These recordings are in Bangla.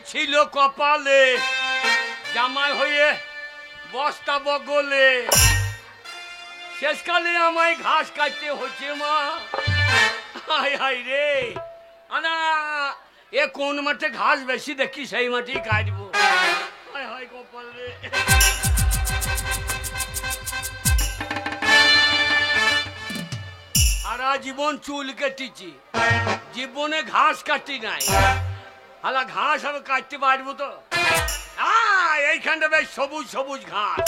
ছিল কপালে জামাই হয়ে বস্তা বগলে শেষকালে আমায় ঘাস কাটতে হচ্ছে মা হাই হাই রে আনা এ কোন মাঠে ঘাস বেশি দেখি সেই মাঠেই কাটবো হাই হাই কপাল রে সারা জীবন চুল কেটেছি জীবনে ঘাস কাটি নাই হালা ঘাস আমি কাটতে পারবো তো এইখানটা বেশ সবুজ সবুজ ঘাস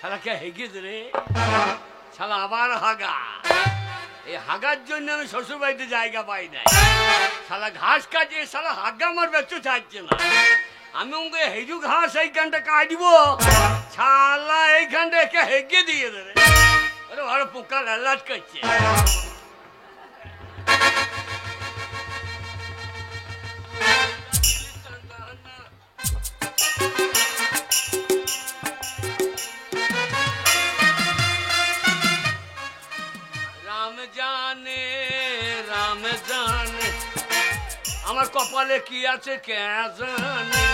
শালাকে হেগেছে রে শালা আবার হাগা এই হাগার জন্য আমি শ্বশুর বাড়িতে জায়গা পাই নাই শালা ঘাস কাটিয়ে শালা হাগা আমার বেঁচে থাকছে না আমি ওকে হেজু ঘাস এইখানটা কাটবো শালা এইখানটা একে হেগে দিয়ে দেবে আরে ভালো পোকা লালাট করছে রাম জানে আমার কপালে কি আছে কে জানে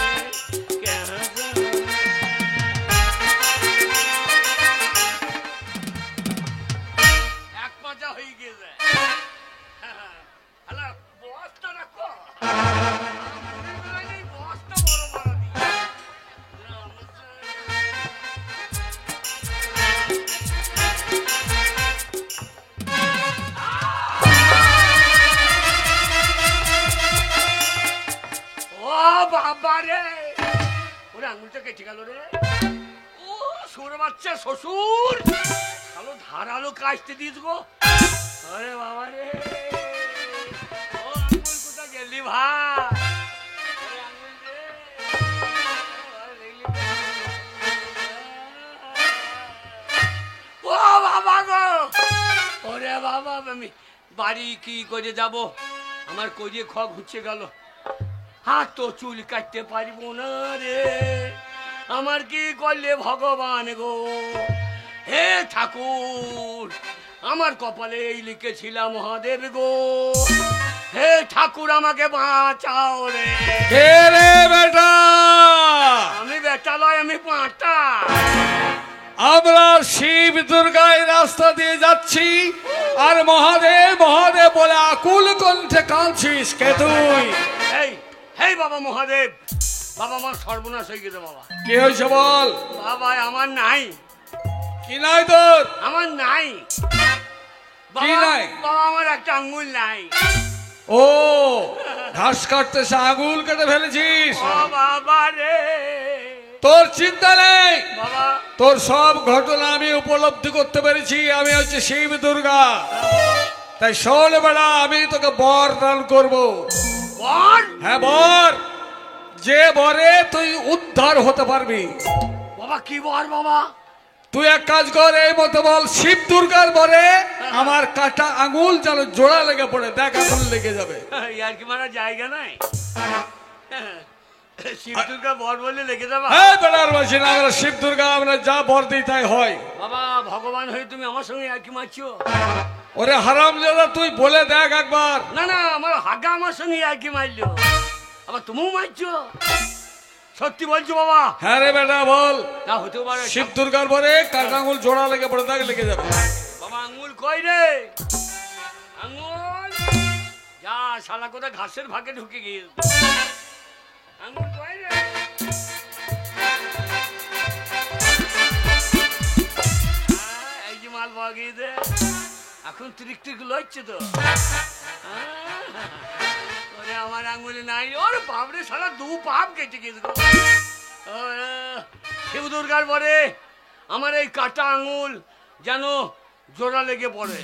এক পাঁচা হয়ে গেছে বস্তা রাখো বস্তা বড় বড় বাবা রে ওরে আঙুলটা কেটে গেল রে ও ছোট বাচ্চা শ্বশুর কালো ধারালো কাটতে দিস গো আরে বাবা রে ও আঙুল কোথা গেলি ভাই ও বাবা গো ওরে বাবা আমি বাড়ি কি করে যাব আমার করিয়ে খ ঘুরছে গেল হাত তো চুল কাটতে পারবো না রে আমার কি করলে ভগবান গো হে ঠাকুর আমার কপালে এই লিখেছিলাম মহাদেব গো হে ঠাকুর আমাকে বাঁচাও রে কে রে বেটা আমি বেটা লয় আমি পাঁটা আমরা শিব দুর্গায় রাস্তা দিয়ে যাচ্ছি আর মহাদেব মহাদেব বলে আকুল কণ্ঠে কাঁদছিস কে তুই এই হেই বাবা মহাদেব বাবা আমার সর্বনাশ হয়ে গেছে বাবা কি হয়েছে বল বাবা আমার নাই কি নাই তোর আমার নাই কি নাই বাবা আমার একটা আঙ্গুল নাই ও ঘাস কাটতে সে আঙুল কেটে ফেলেছিস ও বাবা রে তোর চিন্তা নেই বাবা তোর সব ঘটনা আমি উপলব্ধি করতে পেরেছি আমি হচ্ছে শিব দুর্গা তাই শোন বেড়া আমি তোকে বর দান করবো বর হ্যাঁ বর যে বরে তুই উদ্ধার হতে পারবি বাবা কি বর বাবা তুই এক কাজ কর এই মতো বল শিব দুর্গার বরে আমার কাটা আঙুল যেন জোড়া লেগে পড়ে দেখ আঙুল লেগে যাবে আর কি মারা জায়গা নাই শিব দুর্গা বর বলে লেগে যাবা হ্যাঁ বেড়ার মাসি না আমরা শিব দুর্গা আমরা যা বর দিই তাই হয় বাবা ভগবান হয়ে তুমি আমার সঙ্গে আর কি মারছো ওরে হারাম দাদা তুই বলে দেখ একবার না না আমার হাগা আমার সঙ্গে আর কি মারলো আবার তুমিও মারছো সত্যি বলছো বাবা হ্যাঁ রে বেটা বল না হতে পারে শিব দুর্গার পরে কাটা আঙুল জোড়া লেগে পড়ে থাকে লেগে যাবে বাবা আঙুল কই রে আঙুল যা শালা কোথায় ঘাসের ভাগে ঢুকে গিয়েছে আঙুল কই রে এই যে মাল পাওয়া গিয়েছে এখন তৃপ্তি লইছে তো ওরে আমার আঙুলে নাই ওর বাপরে শালা দু পাপ কেটে গিয়েছে শিব দুর্গার পরে আমার এই কাটা আঙুল যেন জোড়া লেগে পড়ে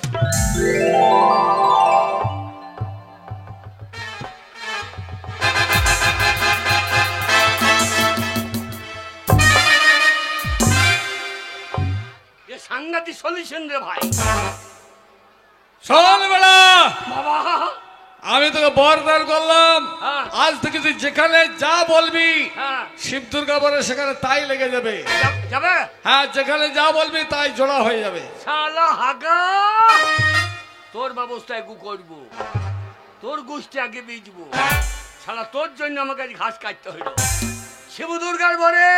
সাংঘাতিক সলিউশন রে ভাই শোন বেড়া বাবা আমি তোকে বরদান করলাম, হ্যাঁ। আজ থেকে তুই যেখানে যা বলবি হ্যাঁ। শিব দুর্গা বলে সেখানে তাই লেগে যাবে। যাবে? হ্যাঁ, যেখানে যা বলবি তাই জোড়া হয়ে যাবে। শালা হাগা, তোর ব্যবস্থায় গু করবো, তোর গোষ্ঠী আগে বেচবো। শালা তোর জন্য আমাকে আজ ঘাস কাটতে হইল। শিব দুর্গার বরে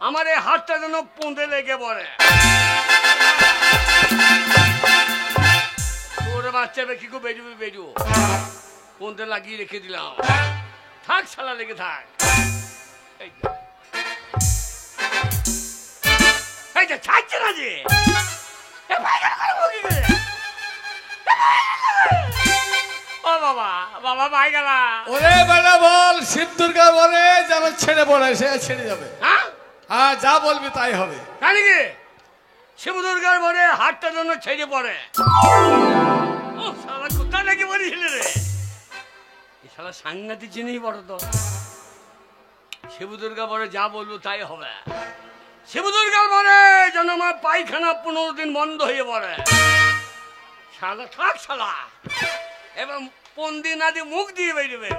আমার এই হাতটা যেন পুঁদে লেগে পড়ে। তোর বাচ্চা কি কো বেরুবি বেরু, পুঁদে লাগিয়ে রেখে দিলাম। থাক শালা, লেগে থাক। এই যে, এই যে ছাড়ছে না যে, এ পায়খানা করবো কি করে? ও বাবা, বাবা পাই গেলা। ওরে বেটা বল শিব দুর্গা বলে যেন ছেড়ে পড়ে, সে ছেড়ে যাবে। হ্যাঁ, হ্যাঁ, যা বলবি তাই হবে। জানি কি শিব দুর্গার বলে হাতটা জন্য ছেড়ে পড়ে। ও শালা কোথা নাকি বলেছিলে রে? এই শালা সাংঘাতিক জিনিস বড় তো। শিব দুর্গা বলে যা বলবো তাই হবে। শিব দুর্গার বলে যেন আমার পায়খানা 15 দিন বন্ধ হয়ে পড়ে। শালা থাক শালা, এবার পন্দি না দিয়ে মুখ দিয়ে বেরোবে।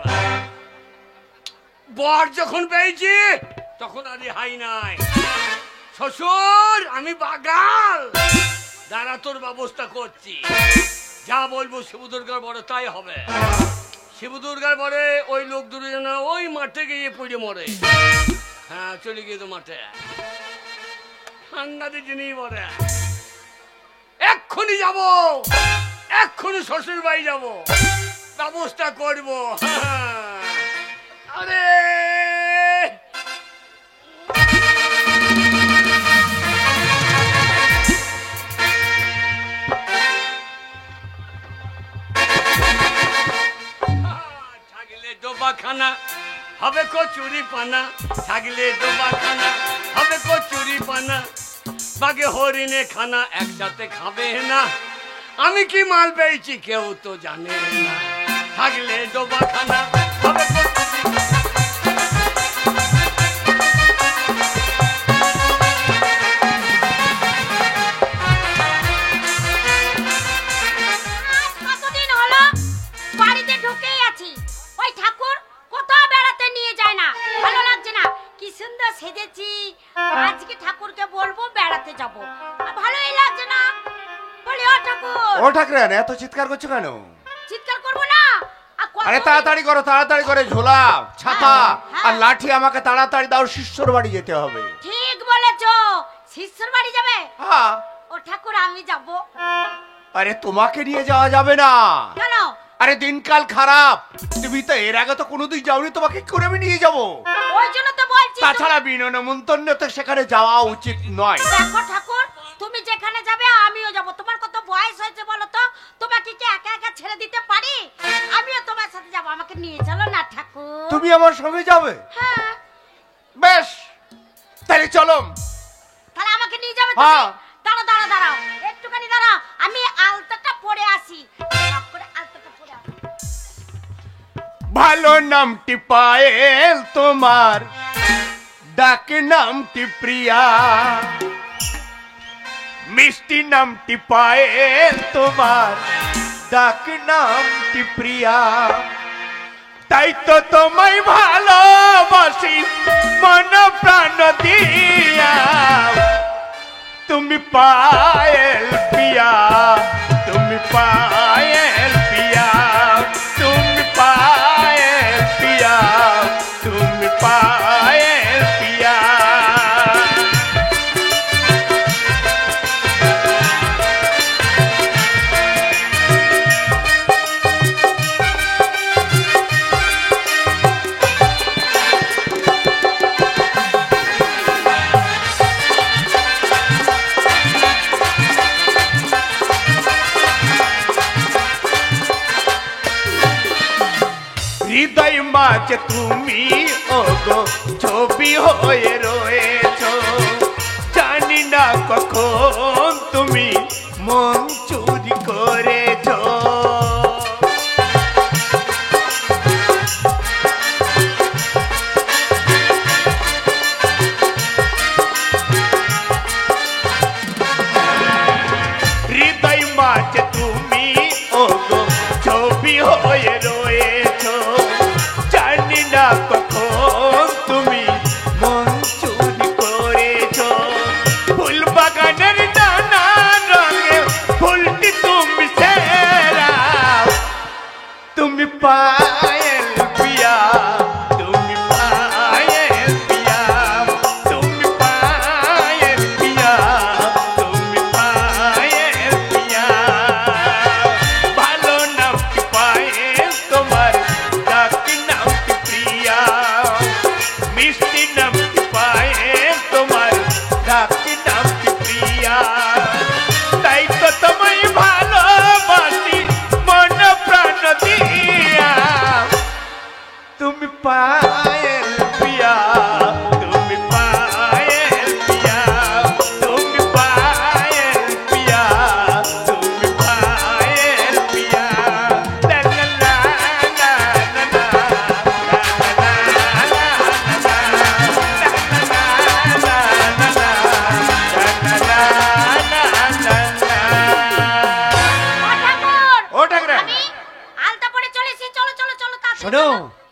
বর যখন পেয়েছি তখন আর হাই নাই। শ্বশুর আমি বাগাল, দাঁড়া তোর ব্যবস্থা করছি। যা বলবো শিব দুর্গার বড় তাই হবে। শিব দুর্গার বড়ে ওই লোক দুজন ওই মাঠে গিয়ে পড়ে মরে। হ্যাঁ, চলে গিয়ে তো মাঠে। সাংঘাতিক জিনিস বলে। এক্ষুনি যাব, এক্ষুনি শ্বশুর বাড়ি যাব, ব্যবস্থা করবো। আরে ছাগলে ডোবাখানা হবে কচুরি পানা, ছাগলে ডোবাখানা হবে কচুরি পানা, বাগে হরিণে খানা একসাথে খাবে না। আমি কি মাল পেয়েছি কেউ তো জানে না। থাকলে ডোবাখানা হবে কচুরি পানা। কতদিন হলো বাড়িতে ঢুকেই আছি। ওই ঠাকুর কোথাও বেড়াতে নিয়ে যায় না, ভালো লাগছে না। কি সুন্দর সেজেছি, আজকে ঠাকুরকে বলবো বেড়াতে যাব, ভালোই লাগছে না। বলি ও ঠাকুর। ও ঠাকুরান, এত চিৎকার করছো কেন? চিৎকার করবো না। আরে তাড়াতাড়ি করো, তাড়াতাড়ি করে ঝোলা, ছাতা হ্যাঁ। আর লাঠি আমাকে তাড়াতাড়ি দাও, শিষ্যর বাড়ি যেতে হবে। ঠিক বলেছো, শিষ্যর বাড়ি যাবে? হ্যাঁ। ও ঠাকুর আমি যাব। আরে তোমাকে নিয়ে যাওয়া যাবে না। কেন? আরে দিনকাল খারাপ, তুমি তো এর আগে তো কোনোদিন যাওনি, তোমাকে কি করে আমি নিয়ে যাবো? ওই জন্য তো বলছি। তাছাড়া বিনা নেমন্তন্ন তো সেখানে যাওয়া উচিত নয়। দেখো ঠাকুর, তুমি যেখানে যাবে আমিও যাব। তোমার কত বয়স হয়েছে বলো তো? তোমাকে কি একা একা ছেড়ে দিতে পারি? আমিও তোমার সাথে যাব, আমাকে নিয়ে চলো না ঠাকুর। তুমি আমার সঙ্গে যাবে? হ্যাঁ। বেশ, তাহলে চলো। তাহলে আমাকে নিয়ে যাবে হ্যাঁ। তুমি? দাঁড়াও দাঁড়াও দাঁড়াও, একটুখানি দাঁড়াও, আমি আলতাটা পরে আসি। সব করে আলতাটা পরে আসি। ভালো নামটি পায়েল তোমার, ডাক নামটি প্রিয়া, মিষ্টি নামটি পায়েল তোমার, ডাক নামটি প্রিয়া। তাই তো তোমায় ভালোবাসি মন প্রাণ দিয়া, তুমি পায়েল পিয়া, তুমি পায়েল পিয়া, তুমি পায়েল পিয়া, তুমি পায়েল পিয়া। হৃদয় মাঝে তুমি ওগো ছবি হয়ে রয়েছো, জানি না কখন তুমি মন চুরি করেছো। হৃদয় মাঝে তুমি ওগো ছবি হয়ে রয়েছো,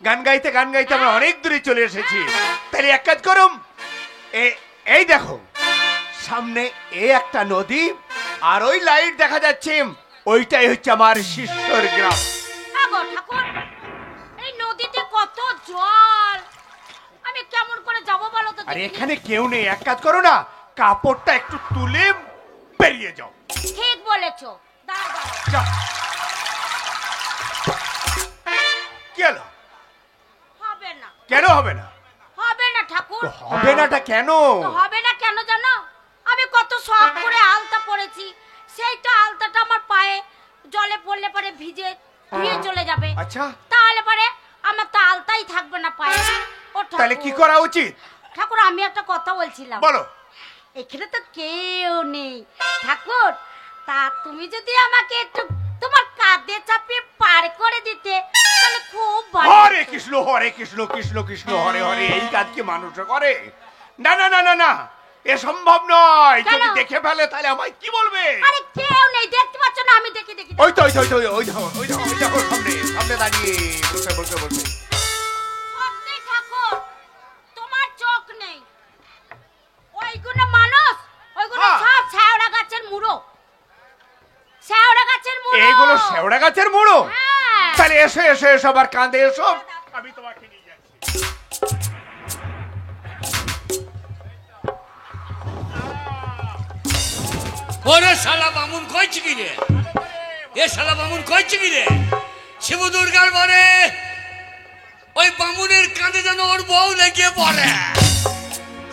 গান গাইতে আমরা অনেক দূরে চলে এসেছি। তাহলে এক কাজ করুম, এই দেখো সামনে একটা নদী, আর ওই লাইট দেখা যাচ্ছে, ওইটাই হচ্ছে আমার শিষ্যর গ্রাম। আগো ঠাকুর, এই নদীতে কত জল, আমি কেমন করে যাব বলো তো? আর এখানে কেউ নেই, এক কাজ করো না, কাপড়টা একটু তুলে বেরিয়ে যাও। ঠিক বলেছো, দাঁড়া দাঁড়া। যাও। কি হলো? হবে না। কেন হবে না? হবে না ঠাকুর। তো হবে নাটা কেন? তো হবে না কেন জানো? আমি কত শখ করে আলতা পরেছি, সেই তো আলতাটা আমার পায়ে জলে পড়লে পরে ভিজে ধুয়ে চলে যাবে। আচ্ছা, তাহলে পরে আমার তো আলতাই থাকবে না পায়ে। ও তাহলে কি ঠাকুর, করা উচিত? ঠাকুর আমি একটা কথা বলছিলাম। বলো। এখানে তো কেউ নেই ঠাকুর, তা তুমি যদি আমাকে একটু তোমার কাঁধে চাপিয়ে পার করে দিতে তাহলে খুব ভালো হরে হতো। কৃষ্ণ হরে কৃষ্ণ কৃষ্ণ কৃষ্ণ হরে হরে, এই কাজ কি মানুষ করে? না না না না না, এ সম্ভব নয়। কেন? যদি দেখে ফেলে তাহলে আমায় কি বলবে? আরে কেউ নেই, দেখতে পাচ্ছ না? আমি দেখি দেখি। ওই তো ওই তো ওই তো ওই দেখো ওই দেখো ওই দেখো, সামনে সামনে দাঁড়িয়ে বসে বসে বসে। সত্যি ঠাকুর, তোমার চোখ নেই। ওইগুলো মানুষ, ওইগুলো হ্যাঁ। সব শেওড়া গাছের মুড়ো, শেওড়া গাছের মুড়ো। এইগুলো শেওড়া গাছের মুড়ো? হ্যাঁ। তাহলে এসো এসো এসো, আবার কাঁধে এসো, আমি তোমাকে নিয়ে যাচ্ছি। ওরে শালা বামুন কইছে কি রে? এ শালা বামুন কইছে কি রে? শিব দুর্গার বরে ওই বামুনের কাঁধে যেন ওর বউ লেগে পড়ে।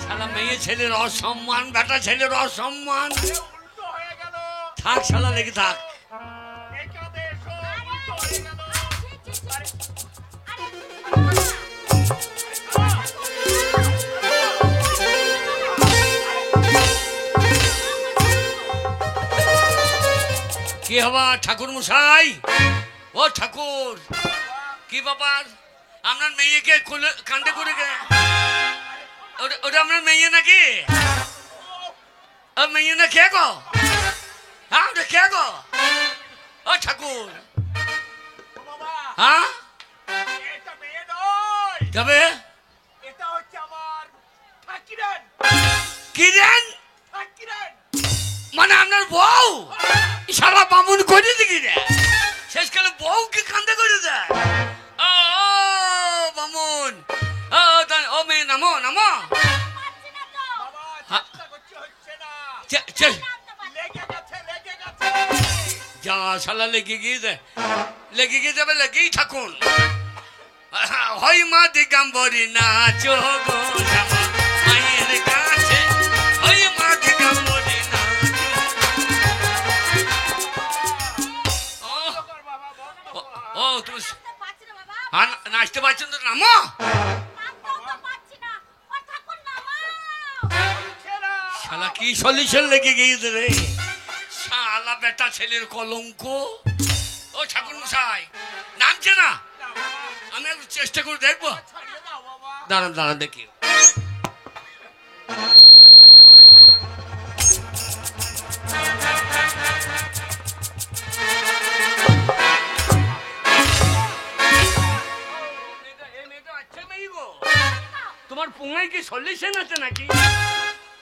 শালা মেয়ে ছেলের অসম্মান, বেটা ছেলের অসম্মান। উল্টো হয়ে গেল। থাক শালা লেগে থাক। এই কাঁধে এসো, উল্টো হয়ে গেল। কি হবা ঠাকুর মশাই? ও ঠাকুর, কি ব্যাপার? আপনার মেয়েকে কান্দে করে গে? ওটা আপনার মেয়ে নাকি? ও মেয়ে না কে গো? হ্যাঁ ওটা কে গো? ও ঠাকুর, বাবা, হ্যাঁ এটা মেয়ে নয়, তবে এটা হচ্ছে আমার ঠাকিরান। কি দেন? ঠাকিরান মানে আপনার বউ? সারা বামুন করে দিকি রে, শেষকালে বউকে কান্দে করে দেয়। ও বামুন, ও মেয়ে নামো নামো। পাচ্ছি না তো। বাবা, হ্যাঁ। চেষ্টা করছি, হচ্ছে না। চল লেগে গেছে লেগে গেছে। যা শালা লেগে গিয়ে যায়, লেগে গিয়ে যাবে, লেগেই থাকুন। হয় মা দিগম্বরী নাচো গো জামা মায়ের কাছে, হয় মা দিগম্বরী নাচো। ও তুমি পাচ্ছি না বাবা, নাচতে পারছেন তো? নামো। নামতেও তো পাচ্ছি না। ও ঠাকুর নামাও। শালা কি সলিউশন লেগে গিয়েছে রে, শালা বেটা ছেলের কলঙ্ক। ও ঠাকুর মশাই নামছে না, আমি একটু চেষ্টা করে দেখবো। দাঁড়ান দাঁড়ান দেখি। তোমার পুঙ্গায় কি সলিউশন আছে নাকি?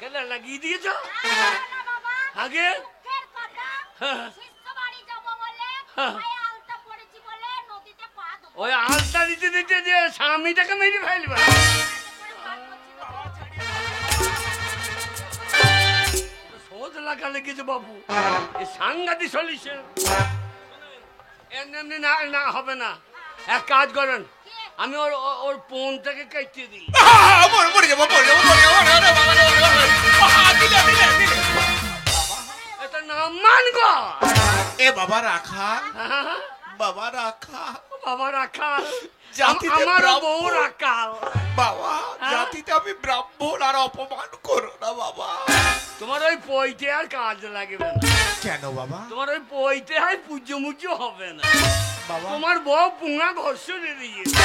কেন লাগিয়ে দিয়েছ না বাবা, আগে? দুঃখের কথা, হ্যাঁ। শিষ্য বাড়ি যাবো বলে হ্যাঁ। পায়ে আলতা পরেছি বলে নদীতে পা দেবো। ওই আলতা দিতে দিতে যে স্বামীটাকে মেরে ফেলবে। শোধ লাগা লেগেছে বাবু, এ সাংঘাতিক সলিউশন। এমনি না না হবে না, এক কাজ করেন, আমি ওর ওর ফোনটাকে কেটে দিই। মরে যাবো মরে যাবো মরে যাবো। ওরে বাবা রে, ওরে বাবা রে। দিলে দিলে দিলে। এটা নাম মান গো। এ বাবা রাখা, বাবা রাখা, বাবা রাখাল, জাতিতে আমার ব্রাহ্মণ। বউ রাখাল। বাবা হ্যাঁ? জাতিতে আমি ব্রাহ্মণ, আর অপমান করো না বাবা। তোমার ওই পইতে আর কাজ লাগবে না। কেন বাবা? তোমার ওই পইতে আর পুজো মুজো হবে না। বাবা তোমার বউ পুঙ্গা ঘর্ষণে দিয়েছে।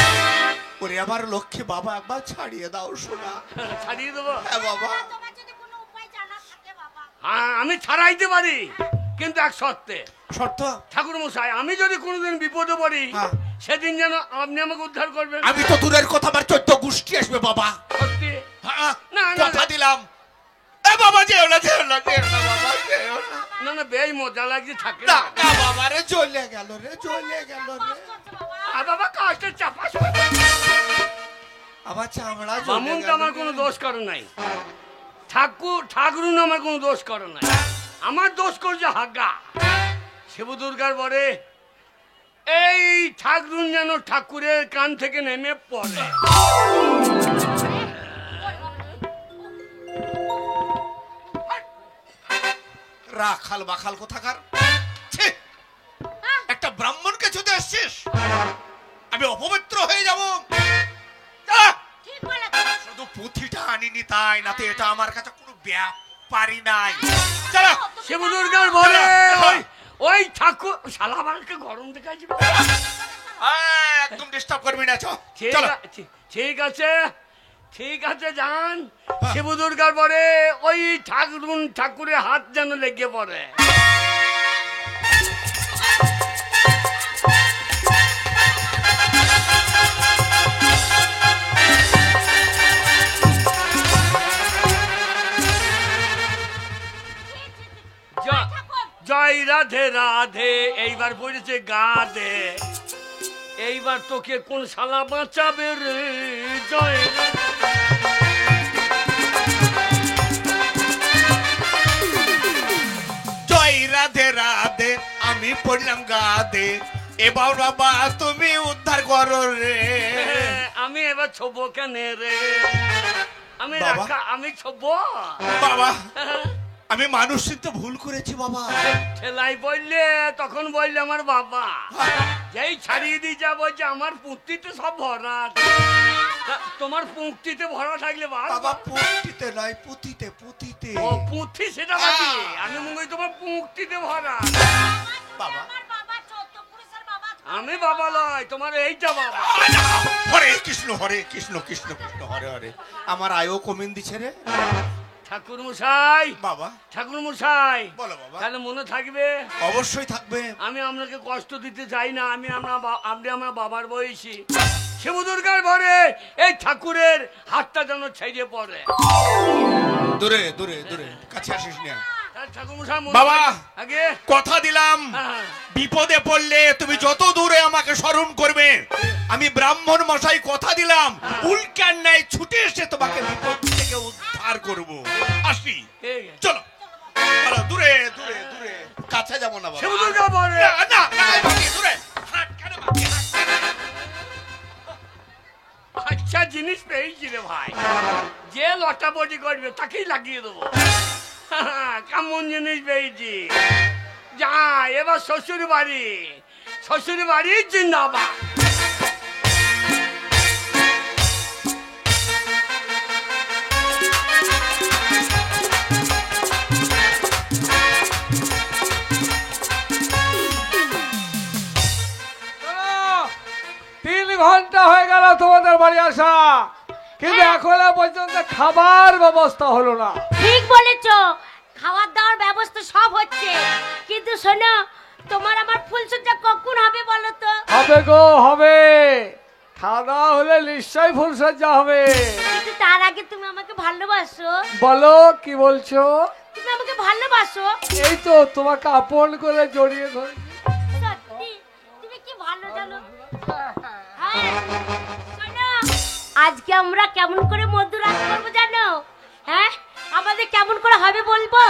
ওরে আমার লক্ষ্মী বাবা, একবার ছাড়িয়ে দাও শোনা। ছাড়িয়ে দেবো? হ্যাঁ বাবা। তোমার যদি কোনো উপায় জানা থাকে বাবা। হ্যাঁ আমি ছাড়াইতে পারি, কিন্তু এক শর্তে। শর্ত? ঠাকুর মশাই, আমি যদি কোনোদিন বিপদে পড়ি, হ্যাঁ। সেদিন যেন আপনি আমাকে উদ্ধার করবেন। আমি তো দূরের কথা, আমার 14 গোষ্ঠী আসবে বাবা। সত্যি? হ্যাঁ, না, না, কথা দিলাম। এ বাবা, যেও না, যেও না, যেও না বাবা, যেও না। না না, বেশ মজা লাগছে, থাকে না না। না বাবা রে, চলে গেল রে, চলে গেল রে। আর বাবা কষ্টের চাপা। আমার চামড়া চলে বামুন তো গেল আমার রে। কোনো দোষ করে নাই, ঠাকুরুন আমার কোনো দোষ করে নাই, আমার দোষ করছে হাগা। শিব দুর্গার পরে এই ঠাকুরুন যেন ঠাকুরের কান থেকে নেমে পড়ে। রাখাল বাখাল কোথাকার। ছি! একটা ব্রাহ্মণকে ছুতে আসছিস, আমি অপবিত্র হয়ে যাব। ঠিক বলেছ। শুধু পুঁথিটা আনিনি তাই নাতে এটা আমার কাছে কোনো ব্যাপারই নাই। চলো শিব দুর্গার পরে চলো। ওই ঠাকুর শালা আমাকে গরম দেখাচ্ছি। একদম ডিস্টার্ব করবি না, চলো। ঠিক আছে, ঠিক আছে, যান। শিব দুর্গার পরে ওই ঠাকুরের হাত যেন লেগে পড়ে। জয় রাধে রাধে, এইবার পড়েছে গা দে, এইবার তোকে কোন শালা বাঁচাবে রে। জয় জয় রাধে রাধে, আমি পড়লাম গাদে, এবার বাবা তুমি উদ্ধার করো রে। আমি এবার ছবো কেন রে, বাবা। আমি ছব বাবা, আমি মানুষ চিনতে ভুল করেছি বাবা। ঠেলাই বললে তখন বললে আমার বাবা, যেই ছাড়িয়ে দিয়ে যা বলছে আমার পুঁতিতে সব ভরা। তোমার পুঁতিতে ভরা থাকলে বাবা পুঁতিতে নয়, পুঁতিতে, পুঁতিতে। ও পুঁথি সেটা বাকি, আমি মনে করি তোমার পুঁতিতে ভরা। বাবা, আমার বাবা 14 পুরুষের বাবা। আমি বাবা লয়, তোমার এইটা বাবা। হরে কৃষ্ণ, হরে কৃষ্ণ, কৃষ্ণ কৃষ্ণ হরে হরে। আমার আয়ও কমিন দিছে রে ঠাকুর মশাই, বাবা। ঠাকুর মশাই, বলো বাবা। তাহলে মনে থাকবে অবশ্যই থাকবে। আমি আপনাকে কষ্ট দিতে চাই না, আপনি আমার বাবার বয়সী। শিব দুর্গার ভরে এই ঠাকুরের হাতটা যেন ছেড়ে পড়ে। দূরে দূরে দূরে, কাছে আসিস না ঠাকুর মশাই বাবা। আগে কথা দিলাম, হ্যাঁ। বিপদে পড়লে তুমি যত দূরে আমাকে স্মরণ করবে, আমি ব্রাহ্মণ মশাই কথা দিলাম উল্কার ন্যায় ছুটে এসে তোমাকে বিপদ থেকে উদ্ধার করব। আসি, ঠিক আছে। চলো চলো, দূরে দূরে দূরে, কাছে যাবো না বাবা। শিব দুর্গা ভরে না না না, বাকি দূরে হাট কেন বাকি, হাট কেন? আচ্ছা জিনিস পেয়েছি রে ভাই, যে লটাপটি করবে তাকেই লাগিয়ে দেবো। কেমন জিনিস পেয়েছি। যা এবার শ্বশুর বাড়ি জিন্দাবাদ। তিন ঘন্টা হয়ে গেল তোমাদের বাড়ি আসা, কিন্তু এখনো পর্যন্ত খাবার ব্যবস্থা হলো না। ঠিক বলেছো, খাওয়ার দাওয়ার ব্যবস্থা সব হচ্ছে, কিন্তু শোনো তোমার আমার ফুলসজ্জা কখন হবে বলো তো? হবে গো, হবে। খাওয়া দাওয়া হলে নিশ্চয়ই ফুলসজ্জা হবে। কিন্তু তার আগে তুমি আমাকে ভালোবাসো? বলো কি বলছো? তুমি আমাকে ভালোবাসো? এই তো তোমাকে আপন করে জড়িয়ে ধরেছি। সত্যি তুমি কি ভালো জানো। হ্যাঁ, শোনো, আজকে আমরা কেমন করে মধুরাত করবো জানো? হ্যাঁ, আমাদের কেমন করে হবে বলবো?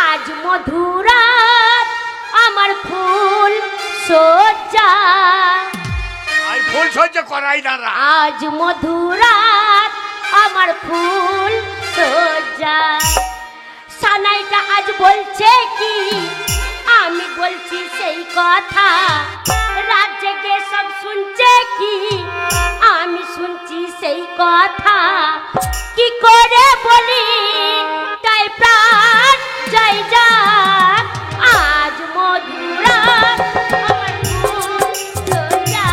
আজ মধুরাত আমার ফুল সজ্জা, আই ফুল সহ্য করাই দাঁড়া। আজ মধুরাত আমার ফুল সজ্জা। সানাইটা আজ বলছে কি, আমি বলছি সেই কথা, রাত জেগে সব শুনছে কি, আমি শুনছি সেই কথা। কি করে বলি তাই প্রাণ যাই যাক, আজ মধুরাত আমার ফুল সজ্জা,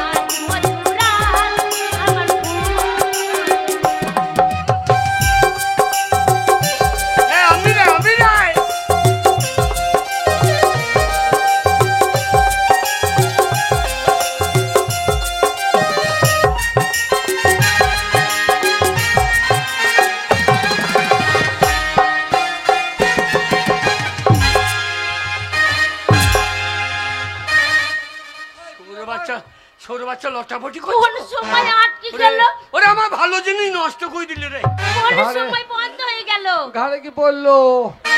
আজ মধুরাত আমার আমি রে বাচ্চা লটাপটি কোন করছে সময় আটকে গেল? ওরে আমার ভালো জিনিস নষ্ট করে দিলে রে কোন ঘরে- সময় বন্ধ হয়ে গেল? ঘরে কি পড়লো?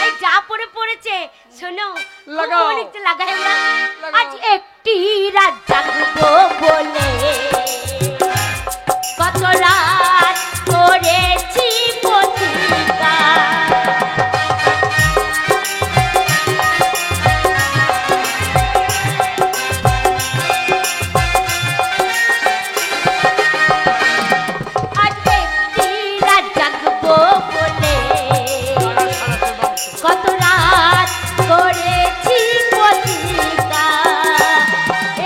এই যা পড়েছে শোনো, লাগাও। অনেকটা লাগাই আমরা। লাগাও। আজ একটি রাত জাগবো বলে কত রাত করেছি প্রতিজ্ঞা। আজ একটি রাত জাগবো বলে কত রাত করেছি প্রতিজ্ঞা।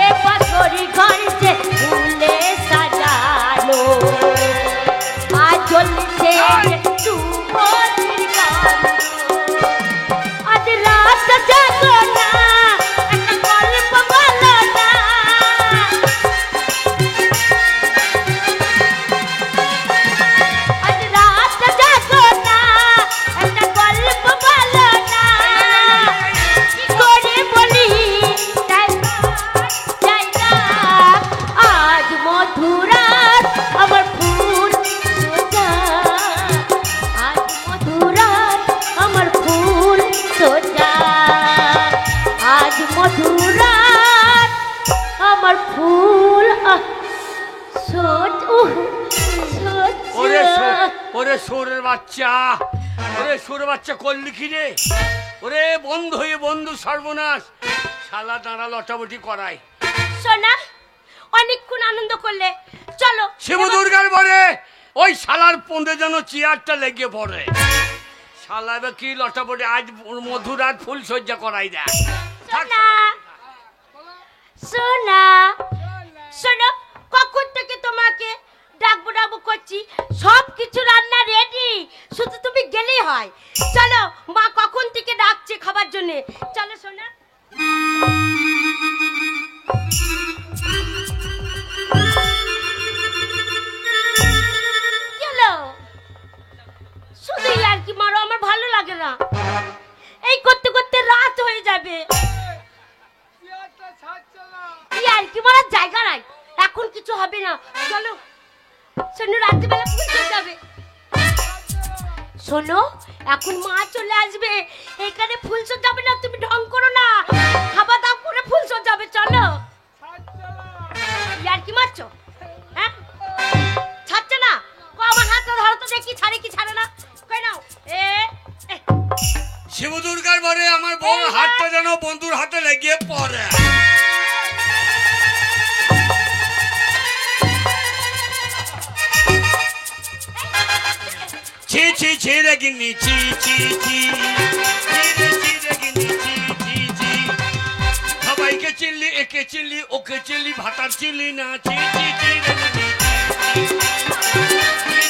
এ বছরই ঘর যে ফুলে সাজালো, আজ জ্বলছে সুমতির গান। আজ রাত জাগো না, একটা গল্প বলো না। আজ রাত জাগো না, একটা গল্প বলো না। কি করে বলি যাই না, আজ মধুরাত আমার ফুল সোজা। আজ মধুরাত আমার ফুল সোজা। আজ মধুরাত আমার ফুল ওরে সোজা। ওরে সোরের বাচ্চা, ওরে সোরের বাচ্চা করলি কি রে? ওরে বন্ধু হয়ে বন্ধু সর্বনাশ, শালা দাঁড়া লটাবটি করায়। সোনা, অনেকক্ষণ আনন্দ করলে, চলো। শিব দুর্গার বলে ওই শালার পন্দে যেন চেয়ারটা লেগে পড়ে। শালা এবার কি লটাপটি আজ মধুরাত ফুল সজ্জা করাই দেয়। সোনা, সোনা, শোনো, কখন থেকে তোমাকে ডাকবো ডাকবো করছি, সব কিছু রান্না রেডি, শুধু তুমি গেলেই হয়। চলো, মা কখন থেকে ডাকছে খাবার জন্য। চলো সোনা। কি হলো? শুধু আর কি মারো, আমার ভালো লাগে না। এই করতে করতে রাত হয়ে যাবে। আর কি মারার জায়গা নাই, এখন কিছু হবে না। চলো শোনো, রাত্রিবেলা ফুল যাবে। শোনো, এখন মা চলে আসবে, এখানে ফুল যাবে না, তুমি ঢং করো না, খাওয়া দাওয়া করে ফুল যাবে। চলো। আর কি মারছো? হ্যাঁ, ছাড়ছে না? আমার হাতটা ধরো তো দেখি, ছাড়ে কি ছাড়ে না। কই নাও। শিব দুর্গার বলে আমার বউর হাতটা যেন বন্ধুর হাতে লেগে পড়ে। ছি ছি ছি রে গিন্নি, ছি ছি ছি ছি রে গিন্নি, ছি ছি ছি। সবাইকে চিনলি, একে চিনলি, ওকে চিনলি, ভাতার চিনলি না। ছি ছি ছি রে গিন্নি, ছি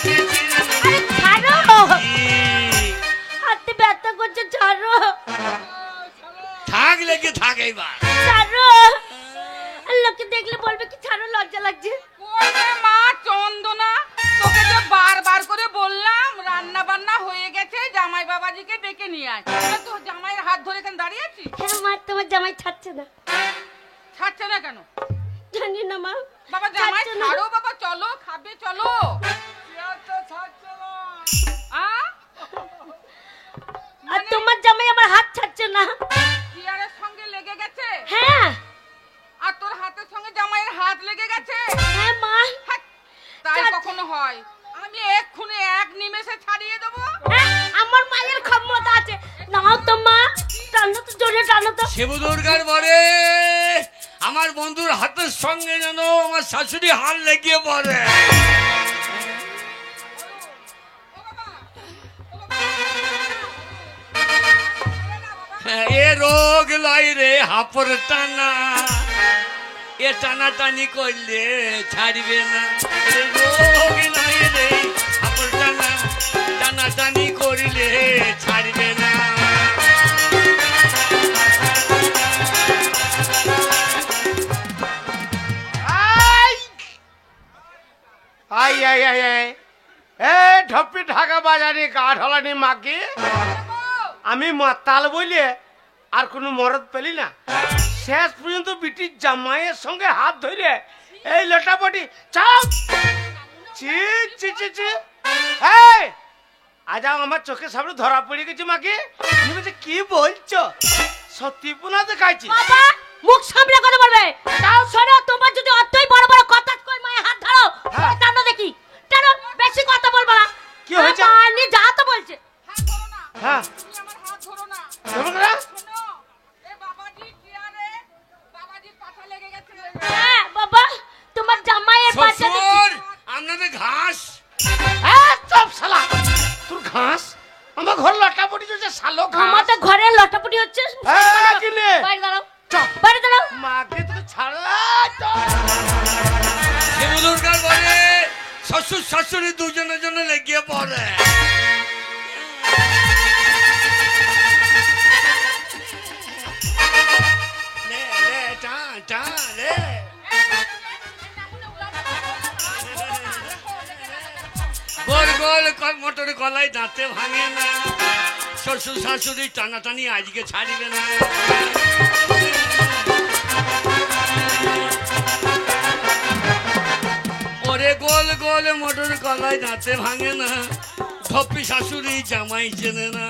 ছি ছি রে আরে ছাড়ো, গিন্নি। হাতে ব্যথা করছে, ছাড়ো থাক লেগে থাক এইবার। ছাড়ো। লোকে দেখলে বলবে কি, ছাড়ো, লজ্জা লাগছে। ওরে মা চন্দনা, তোকে যে বারবার করে বললাম রান্না বান্না হয়ে গেছে, জামাই বাবাজিকে ডেকে নিয়ে আয়। তো জামাইয়ের হাত ধরে এখানে দাঁড়িয়ে আছিস? হ্যাঁ মা, তোমার জামাই ছাড়ছে না। ছাড়ছে না কেন? জানি না মা। বাবা জামাই ছাড়ছে না। ছাড়ো, বাবা চলো, খাবে চলো। আ? আর তোমার জামাই আমার হাত ছাড়ছে না। চেয়ারের সঙ্গে লেগে গেছে হ্যাঁ আর তোর হাতের সঙ্গে জামাইয়ের হাত লেগে গেছে। হ্যাঁ মা। হ্যাঁ, তাই ছাড়- কখনো হয়? আমি এক্ষুনি এক নিমেষে ছাড়িয়ে দেবো। হ্যাঁ, আমার মায়ের ক্ষমতা আছে। নাও তো মা, টানো তো, জোরে টানো তো। শিব দুর্গার বলে আমার বন্ধুর হাতের সঙ্গে যেন আমার শাশুড়ি হাত লেগে পড়ে। এ রোগ লাই রে হাপর টানা, এ টানা টানি করলে ছাড়বে না। এ রোগ নাই রে হাপর টানা, টানা টানি করলে ছাড়বে না। আই আই আই আই এ ঢপি ঢাকা বাজারে কাঠ হলানি মাকে আমি মাতাল বলে আর কোনো মরদ পেলি না। শেষ পর্যন্ত বিটির জামাইয়ের সঙ্গে হাত ধরে এই লটাপটি চাপ চি চি চি চি এই আজ আমার চোখের সামনে ধরা পড়ে গেছে মাকে তুমি বলছো কি বলছো সত্যি পুনা দেখাইছি বাবা মুখ সামলে কথা বলবে তাও শোনো তোমার যদি অতই বড় বড় কথা কই মায়ের হাত ধরো হ্যাঁ। টানো দেখি টানো বেশি কথা বলবা না কি হয়েছে? মানি যা তো বলছে হাত ধরো না হ্যাঁ তুমি আমার হাত ধরো না ধরো না? শোনো এ বাবাজি কি আরে বাবাজির পাছা লেগে গেছে হ্যাঁ বাবা তোমার জামাইয়ের বাচ্চা দেখি শ্বশুর আপনাদের ঘাস হ্যাঁ চপ শালা তোর ঘাস আমার ঘর লটাপটি হচ্ছে শালো ঘাস আমাদের ঘরে লটাপটি হচ্ছে হ্যাঁ, কিনে। বাইরে দাঁড়াও চপ বাইরে দাঁড়াও মাকে তোকে ছাড়া শিবদুর্গার বলে শ্বশুর শাশুড়ি দুজনের জন্য লেগে পড়ে লে, লে, টান, টান, লে। গোল গোল মোটর কলাই দাঁতে ভাঙে না শ্বশুর শাশুড়ি টানাটানি আজকে ছাড়িবে না ওরে গোল গোল মোটর কলাই দাঁতে ভাঙে না ধপ্পি শাশুড়ি জামাই চেনে না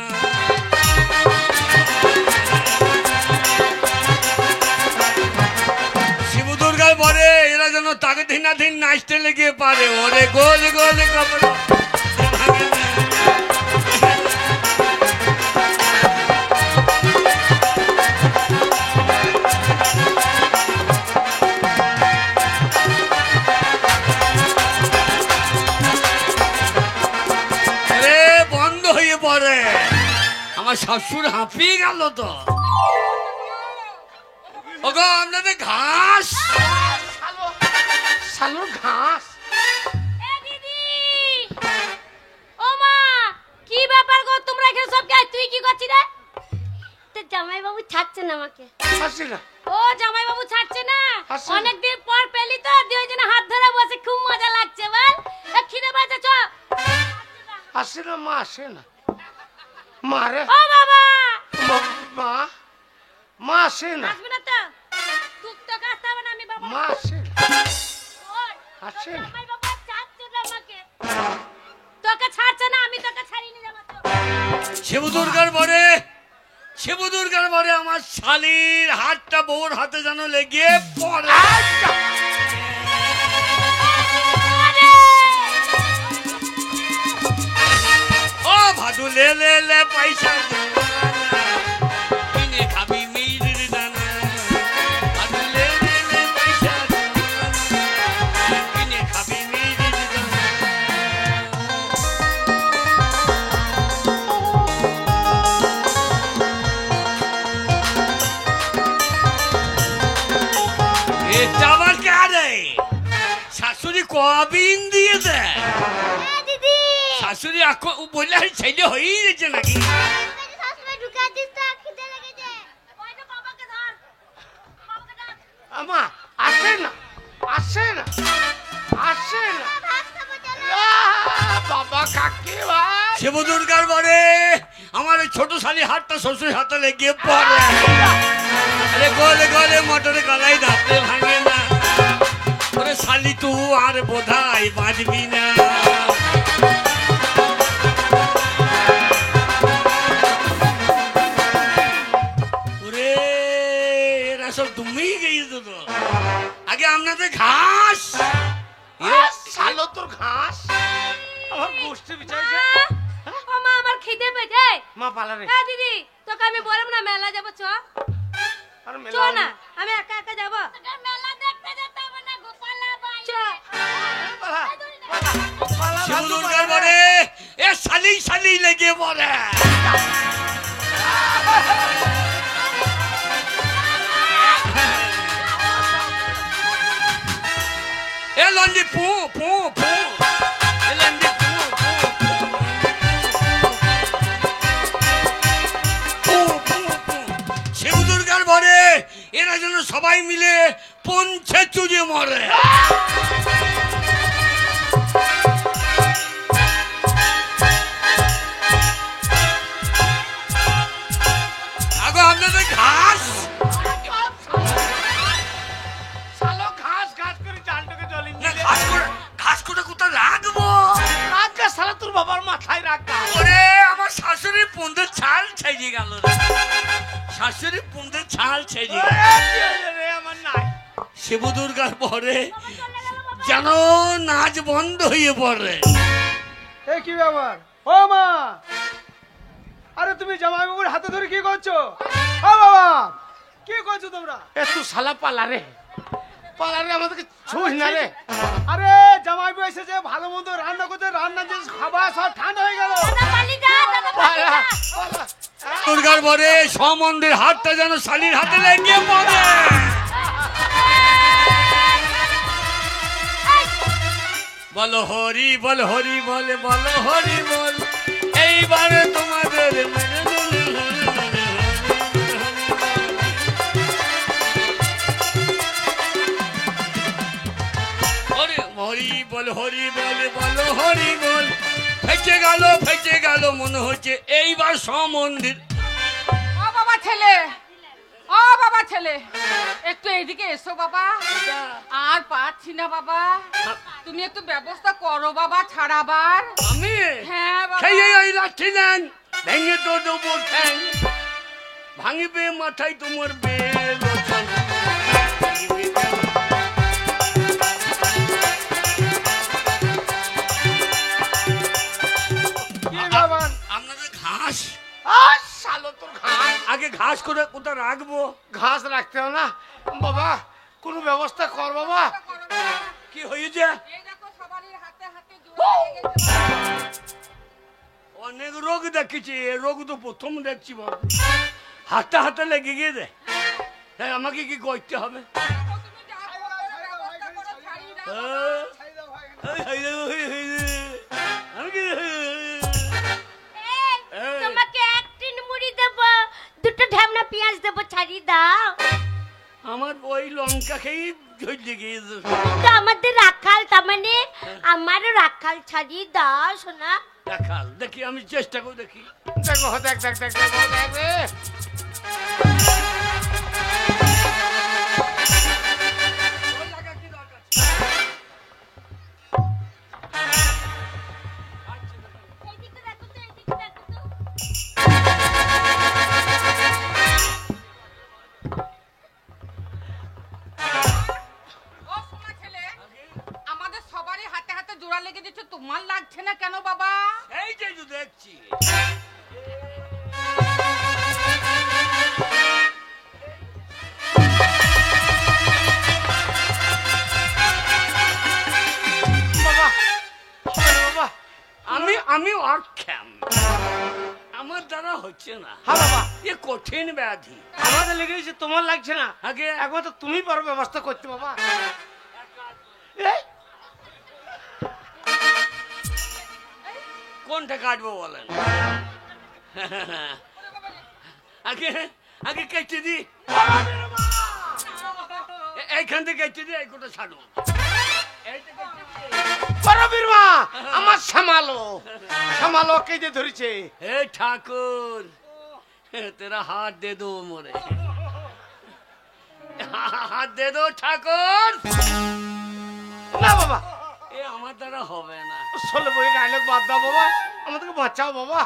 শিবদুর্গার বলে এরা যেন তাকে দিনাদিন নাচতে লেগে পারে ওরে গোল গোল কাপড় ভাঙে না আরে বন্ধ হয়ে পড়ে আমার শ্বশুর হাঁপিয়ে গেল তো ওগো আপনাদের ঘাস শালোর ঘাস এ দিদি ও মা কি ব্যাপার গো তোমরা এখানে সব কে তুই কি করছিস রে তো জামাই বাবু ছাড়ছে না আমাকে হাসি না ও জামাই বাবু ছাড়ছে না আসছে। অনেকদিন পর পেলি তো দুইজনে হাত ধরে বসে খুব মজা লাগছে বল এ খিদে পাচ্ছে চ আসে না মা আসে না মা রে ও বাবা মা মা আসে না আসবে না তো তুই তো কাছে হবে না আমি বাবা মা আসে না ওই, আসে তোর না। জামাই বাবু ছাড়ছে না আমাকে তোকে ছাড়ছে না আমি তোকে ছাড়িয়ে নিয়ে যাবো তো। শিবদুর্গার বরে আমার শালির হাতটা বউর হাতে যেন লেগে পড়ে ও ভাদু লে লে লে পয়সা কিনে খাবি মিরির দানা ভাদু লে লে লে পয়সা কিনে খাবি মিরির দানা এটা আবার কারে শাশুড়ি কবিন দিয়ে দেয় হ্যাঁ দিদি শাশুড়ি এখন বললে ছেলে হয়েই গেছে নাকি শাশুড়ি ঢুকে দিস তো খিদে লেগেছে ওই তো বাবাকে ধর বাবাকে ডাক আমা আসে না আসে না আসে না বাবা কাকি ভাই শিবদুর্গার বরে আমার ওই ছোট শালি হাতটা শ্বশুর হাতে লেগে পড়ে আরে গলে গলে মোটরে গলায় দাঁতে ভাঙে না ওরে শালি তু আর বোধাই বাঁচবি না ওরে এরা সব তুমি গেছো তো আগে আপনাদের ঘাস শালো তোর ঘাস আমার গোষ্ঠী বিচারছে ও মা আমার খিদে পেয়েছে মা পালারে হ্যাঁ দিদি তোকে আমি বলবো না মেলা যাবো চ আর চ না আমি একা একা যাবো মেলা দেখতে যেতে হবে না গোপালা বাই চ শিবদুর্গার বরে এ শালি শালি লেগে পড়ে এ লন্ডি পু পু পু এ লন্ডি পু পু পু পু শিবদুর্গার বরে এরা যেন সবাই মিলে পঞ্চে চুরি মরে আগো আপনাদের ঘাস শালো ঘাস ঘাস করে জাল আবার মাথায় রাখা। ওরে আমার শাশুড়ি পুন্দে ছাল ছেড়ে গেল রে। শাশুড়ি পুন্দে ছাল ছেড়ে গেল। আমার নাই। শিব দুর্গার পরে যেন নাচ বন্ধ হয়ে পড়ে। এ কি ব্যাপার? ও মা, আরে তুমি জামাইবাবুর হাতে ধরে কি করছো? ও বাবা, কি করছো তোমরা? এ তুই শালা পালা রে, পালা রে, আমাদেরকে ছুঁস না রে। আরে জামাইবাবু এসেছে, ভালো মন্দ রান্না করতে, রান্না যে খাবার সব ঠান্ডা হয়ে গেল। দাদা পালি যা, দাদা পালি পালা, যা। পালা। দুর্গার পরে সমন্দির হাতটা যেন শালির হাতে লেগে পড়ে। বলো হরি বল, হরি বলে, বলো হরি বল। এইবারে তোমাদের মেরে দিল। হরি হরি বল, হরি বলে, বলো হরি বল। ফেঁচে গেল মনে হচ্ছে এইবার সমন্দির। ও বাবা ছেলে, ও বাবা ছেলে, একটু এইদিকে এসো বাবা। আর পাচ্ছি না বাবা, তুমি একটু ব্যবস্থা করো বাবা ছাড়াবার। আমি হ্যাঁ বাবা। খেয়ে ওই লাঠি নেন, ভেঙে তো দেবো ঠ্যাং। ভাঙিবে মাথায় তোমার বেলোচন। কি ব্যাপার? আপনাদের ঘাস আর শালো তোর ঘাস। আগে ঘাস করে কোথায় রাখবো? ঘাস রাখতে হবে না বাবা, কোনো ব্যবস্থা কর বাবা। করো বাবা। কি হয়েছে? এই দেখো সবারই হাতে হাতে জোড়া লেগে গেছে। অনেক রোগ দেখেছি, এ রোগ তো প্রথম দেখছি বল। হাতে লেগে গিয়েছে, তাই আমাকে কি করতে হবে? দেখো তুমি যা করো, ব্যবস্থা করো, ছাড়িয়ে দাও বাবা। আমি কি এই, তোমাকে এক টিন মুড়ি দেবো, দুটো ঢ্যামনা পেঁয়াজ দেবো, ছাড়িয়ে দাও। আমার ওই লঙ্কা খেয়ে ঝরে গিয়েছে। তো আমাদের রাখাল, তার মানে আমারও রাখাল, ছাড়িয়ে দাও সোনা। দেখাল দেখি, আমি চেষ্টা করে দেখি। দেখো, দেখ দেখ দেখ দেখ দেখ রে। এইদিকে দেখো তো, এইদিকে দেখো তো। ও সোনা ছেলে, আমাদের সবারই হাতে হাতে জোড়া লেগে দিচ্ছে, তোমার লাগছে না কেন বাবা? এই যে তো দেখছি। বাবা, বাবা, আমি অক্ষম, আমার দ্বারা হচ্ছে না। হ্যাঁ বাবা, এ কঠিন ব্যাধি। আমাদের লেগেছে, তোমার লাগছে না। আগে একবার তো তুমি পারো ব্যবস্থা করতে বাবা। এই, কোনটা কাটবো বলেন? আগে আগে কেটে দি, এইখান থেকে কেটে দি, এই কোটা ছাড়ো। এইটা কেটে দি। পারো বীরমা, আমার সামালো, সামালো কেটে ধরেছে। हे ठाकुर, तेरा हाथ दे दो मोरे, हाथ दे दो ठाकुर। না বাবা, এ আমার দ্বারা হবে না। ষোলো বই ডায়লগ বাদ দাও বাবা, আমাদেরকে বাঁচাও বাবা।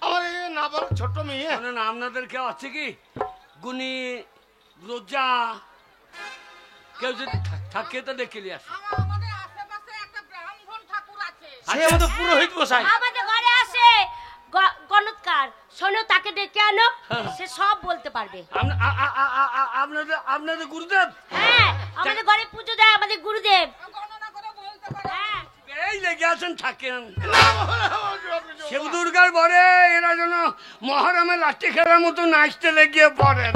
আমার এই না বড় ছোট মেয়ে। শুনুন, আপনাদের কেউ আছে কি গুণী রোজা? কেউ যদি থাকে তো ডেকে নিয়ে আসে। আমাদের আশেপাশে একটা ব্রাহ্মণ ঠাকুর আছে। সে আমাদের পুরোহিত বসাই। আমাদের ঘরে আসে গণৎকার, শোনো তাকে ডেকে আনো, সে সব বলতে পারবে। আপনাদের গুরুদেব? হ্যাঁ, আমাদের ঘরে পুজো দেয় আমাদের গুরুদেব। গণনা করে বলতে পারে। হ্যাঁ, এই লেগে আছেন, থাকেন। শিব দুর্গার পরে এরা যেন মহরমে লাঠি খেলার মতো নাচতে লেগে পড়ে।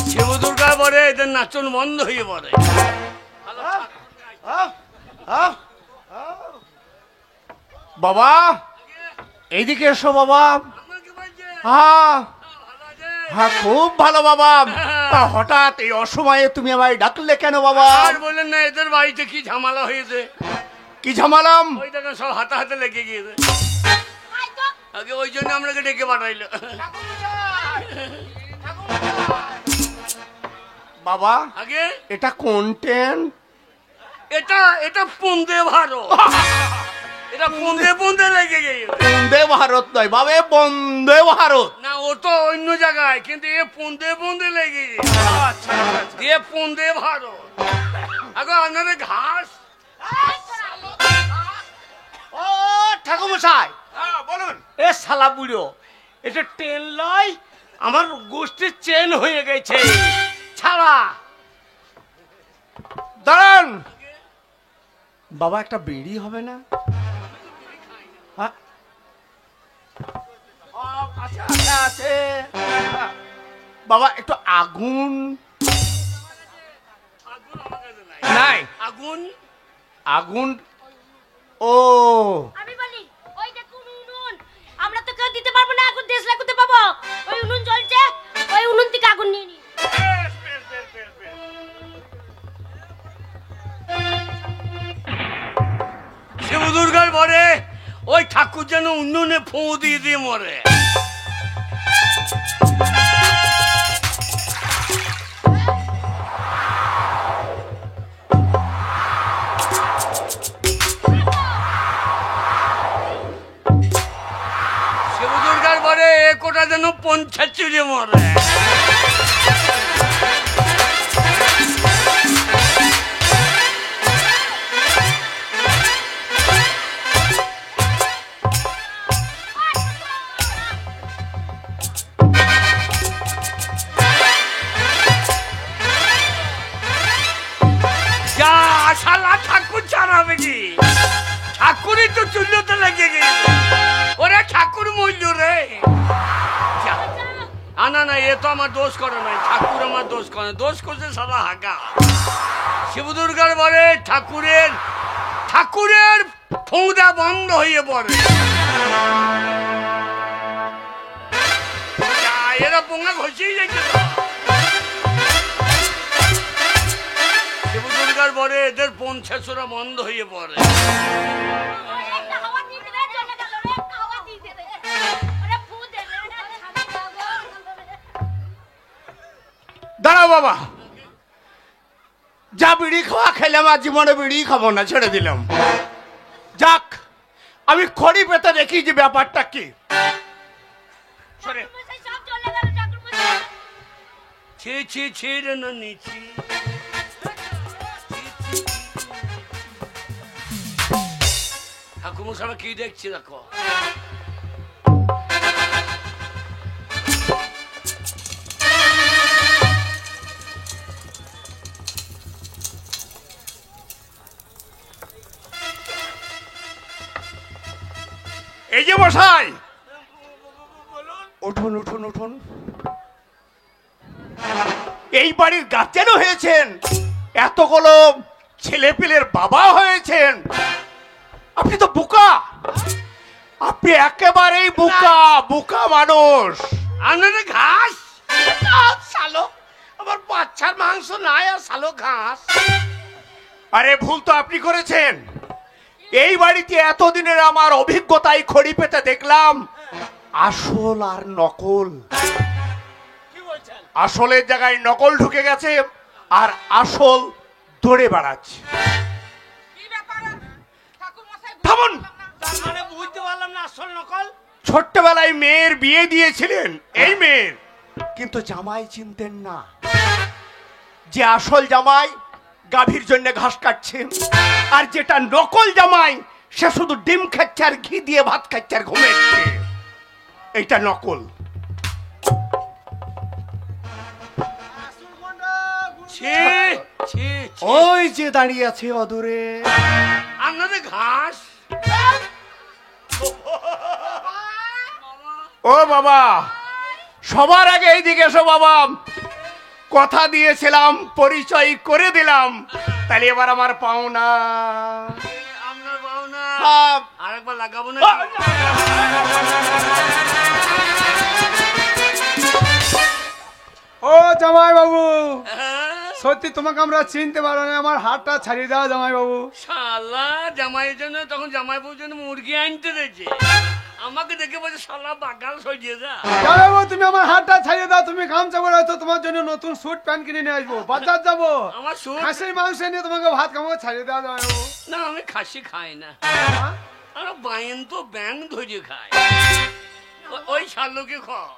শিব দুর্গার পরে এদের নাচন বন্ধ হয়ে পড়ে। বাবা, এইদিকে এসো বাবা। আমাকে বলছে, হ্যাঁ, ভালো আছেন? হ্যাঁ খুব ভালো বাবা। তা হঠাৎ এই অসময়ে তুমি আমায় ডাকলে কেন বাবা? আর বলেন না, এদের বাড়িতে কি ঝামেলা হয়েছে। কি ঝামালাম? ওই দেখেন সব হাতে হাতে লেগে গিয়েছে। আয় তো। আগে ওই জন্য আপনাকে ডেকে পাঠাইলো। বাবা আগে এটা কোন ট্রেন? এটা এটা পুন্দে ভারত। এটা পুন্দে পুন্দে লেগে গিয়েছে। বন্দে ভারত নয় বাবা, এ বন্দে ভারত। না, ও তো অন্য জায়গায়, কিন্তু এ পুন্দে পুন্দে লেগে গিয়েছে। আচ্ছা আচ্ছা। এ পুন্দে ভারত। আগে আপনাদের ঘাস। ও ঠাকুমশাই, হ্যাঁ বলুন। এ শালা বুড়ো, এটা ট্রেন লয়, আমার গোষ্ঠীর চেন হয়ে গেছে। ছাড়া দাঁড়ান বাবা, একটা বিড়ি হবে না? হ্যাঁ? আছে আছে আছে। বাবা একটু আগুন আগুন আমার কাছে নাই। নাই? আগুন আগুন ও আমি বলি, ওই দেখুন উনুন। আমরা তো কেউ দিতে পারবো না, আগুন দেশ লাগুতে পাবো। ওই উনুন জ্বলছে, ওই উনুন থেকে আগুন নিয়ে নি। শিব দুর্গার পরে ওই ঠাকুর যেন উন্নয়নে ফোঁ দিয়ে দিয়ে মরে। শিব দুর্গার পরে এ কোটা যেন পঞ্চায়েত চুরে মরে। যা শালা ঠাকুর চালাবে কি? ঠাকুরই তো চুল্লোতে লেগে গেছে। ওরে ঠাকুর মূল্য রে। যা। না না, এ তো আমার দোষ করে নাই, ঠাকুর আমার দোষ করে, দোষ করছে শালা হাগা। শিব দুর্গার বলে ঠাকুরের ঠাকুরের ফৌদা বন্ধ হয়ে পড়ে। যা, এরা পোঙা ঘষেই যাচ্ছে তো। শিব দুর্গার বলে এদের পঞ্চাশরা বন্ধ হয়ে পড়ে। একটা হাওয়া দিয়ে দে রে, জ্বলে গেল রে, একটা হাওয়া দিয়ে দে রে। ওরে ফু দে রে, ওরে ছাড়ি দাও গো। দাঁড়াও বাবা, যা বিড়ি খাওয়া খেলাম আর জীবনে বিড়ি খাবো না, ছেড়ে দিলাম। যাক, আমি খড়ি পেতে দেখি যে ব্যাপারটা কি। ঠাকুরমশাই সব জ্বলে গেল, ঠাকুরমশাই। ছি ছি ছি রে না নিচি। ঠাকুমশাই কি দেখছি দেখো। এই যে মশাই, উঠুন উঠুন উঠুন। এই বাড়ির গার্জেনও হয়েছেন, এতগুলো ছেলে পেলের বাবা হয়েছেন। আপনি তো বোকা, আপনি একেবারেই বোকা, বোকা মানুষ। আপনাদের ঘাস। শালো, আমার বাচ্চার মাংস নাই আর শালো ঘাস। আরে ভুল তো আপনি করেছেন। এই বাড়িতে এতদিনের আমার অভিজ্ঞতায় খড়ি পেতে দেখলাম আসল আর নকল। আসলের জায়গায় নকল ঢুকে গেছে আর আসল দৌড়ে বেড়াচ্ছে। কি ব্যাপার ঠাকুরমশাই? থামুন। মানে বুঝতে পারলাম না আসল নকল। ছোট্টবেলায় মেয়ের বিয়ে দিয়েছিলেন এই মেয়ের, কিন্তু জামাই চিনতেন না যে আসল জামাই গাভীর জন্য ঘাস কাটছে, আর যেটা নকল জামাই সে শুধু ডিম খাচ্ছে আর ঘি দিয়ে ভাত খাচ্ছে আর ঘুমাচ্ছে। এইটা নকল। ছি ছি ছি। ওই যে দাঁড়িয়ে আছে অদূরে, আপনাদের ঘাস। ও বাবা, সবার আগে এইদিকে এসো বাবা। কথা দিয়েছিলাম, পরিচয় করে দিলাম, তাহলে এবার আমার পাওনা। আপনার পাওনা হ্যাঁ। আরেকবার লাগাবো না। ও জামাই বাবু, হ্যাঁ? সত্যি তোমাকে আমরা চিনতে পারো না, আমার হাতটা ছাড়িয়ে দাও জামাই বাবু। শালা জামাইয়ের জন্য তখন জামাই বউর জন্য মুরগি আনতে রয়েছে, আমাকে দেখে বলছে শালা বাগাল সরিয়ে যা। জামাই বাবু তুমি আমার হাতটা ছাড়িয়ে দাও, তুমি গামছা পরে হয়তো তোমার জন্য নতুন স্যুট প্যান্ট কিনে নিয়ে আসবো, বাজার যাবো, আমার সুর খাসির মাংস নিয়ে তোমাকে ভাত খাবো, ছাড়িয়ে দাও জামাই বাবু। না, আমি খাসি খাই না, হ্যাঁ? আর বাইন তো ব্যাং ধরে খায়, ওই শালোকে খায়।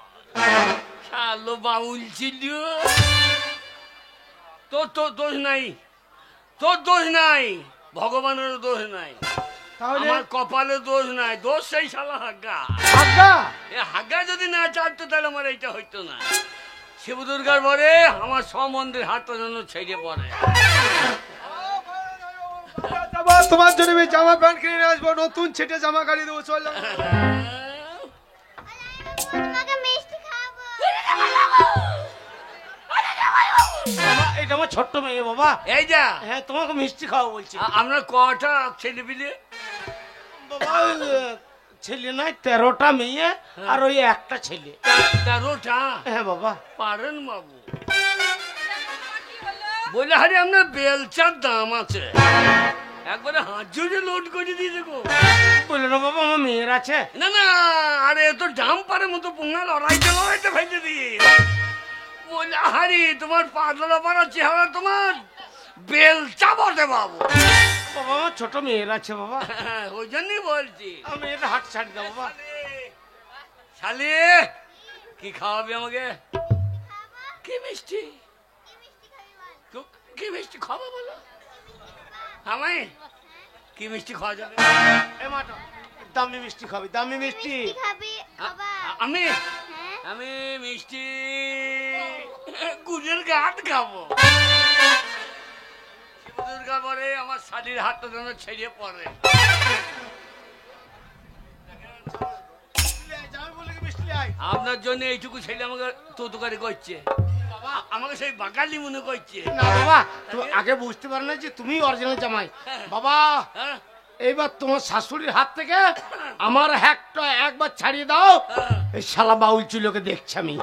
শালো বাউল ছিল, তোর তোর দোষ নাই, তোর দোষ নাই, ভগবানের দোষ নাই, তাহলে আমার কপালে দোষ নাই, দোষ সেই শালা হাগা। আজ্ঞা এ হাগা যদি না চাটতো তাহলে আমার এইটা হইতো না। শিব দুর্গার পরে আমার সম্বন্ধের হাতটা যেন ছেড়ে পড়ে। যাবো, তোমার জন্য আমি জামা প্যান্ট কিনে নিয়ে আসবো, নতুন ছেটে জামা কাটিয়ে দেবো, চল যাবো। তোমাকে মিষ্টি খাওয়াবো। বাবা, এটা আমার ছোট্ট মেয়ে বাবা। এই যা, হ্যাঁ, তোমাকে মিষ্টি খাওয়া বলছি। আপনার কটা ছেলে পিলে? বাবা, ছেলে নাই, 13টা মেয়ে আর ওই একটা ছেলে। 13টা? হ্যাঁ বাবা। পারেন বাবু, বলে হারে আপনার বেলচার দাম আছে, একবারে হাত জুড়ে লোড করে দিয়েছে গো। বললো না বাবা, আমার মেয়ের আছে। না না, আরে তো ডাম পারের মতো পুঙ্গা লড়াইতে লড়াইতে ফেলতে দিয়ে বলে হারি তোমার পাতলা পাড়া চেহারা তোমার বেলচা বটে বাবু। বাবা, আমার ছোট মেয়ের আছে বাবা। ওই জন্যই বলছি। আমার মেয়ের হাত ছাড়ি দাও বাবা। শালি, কি খাওয়াবে আমাকে? কি মিষ্টি? কি মিষ্টি খাবো বলো আমায়? কি মিষ্টি খাওয়া যাবে? এ মাটা, দামি মিষ্টি খাবি, দামি মিষ্টি। আমি আমি মিষ্টি গুজের গাঁট খাবো। শিব দুর্গার পরে আমার শাড়ির হাতটা যেন ছেড়ে পড়ে। আপনার জন্য এইটুকু ছেলে আমাকে ততকারি করছে, আমাকে সেই বাঙালি মনে করছে। না বাবা, তুমি আগে বুঝতে পারো না যে তুমি অরিজিনাল জামাই। বাবা, হ্যাঁ এইবার তোমার শাশুড়ির হাত থেকে আমার হ্যাকটা একবার ছাড়িয়ে দাও। এই শালা বাউল চুলোকে দেখছি আমি।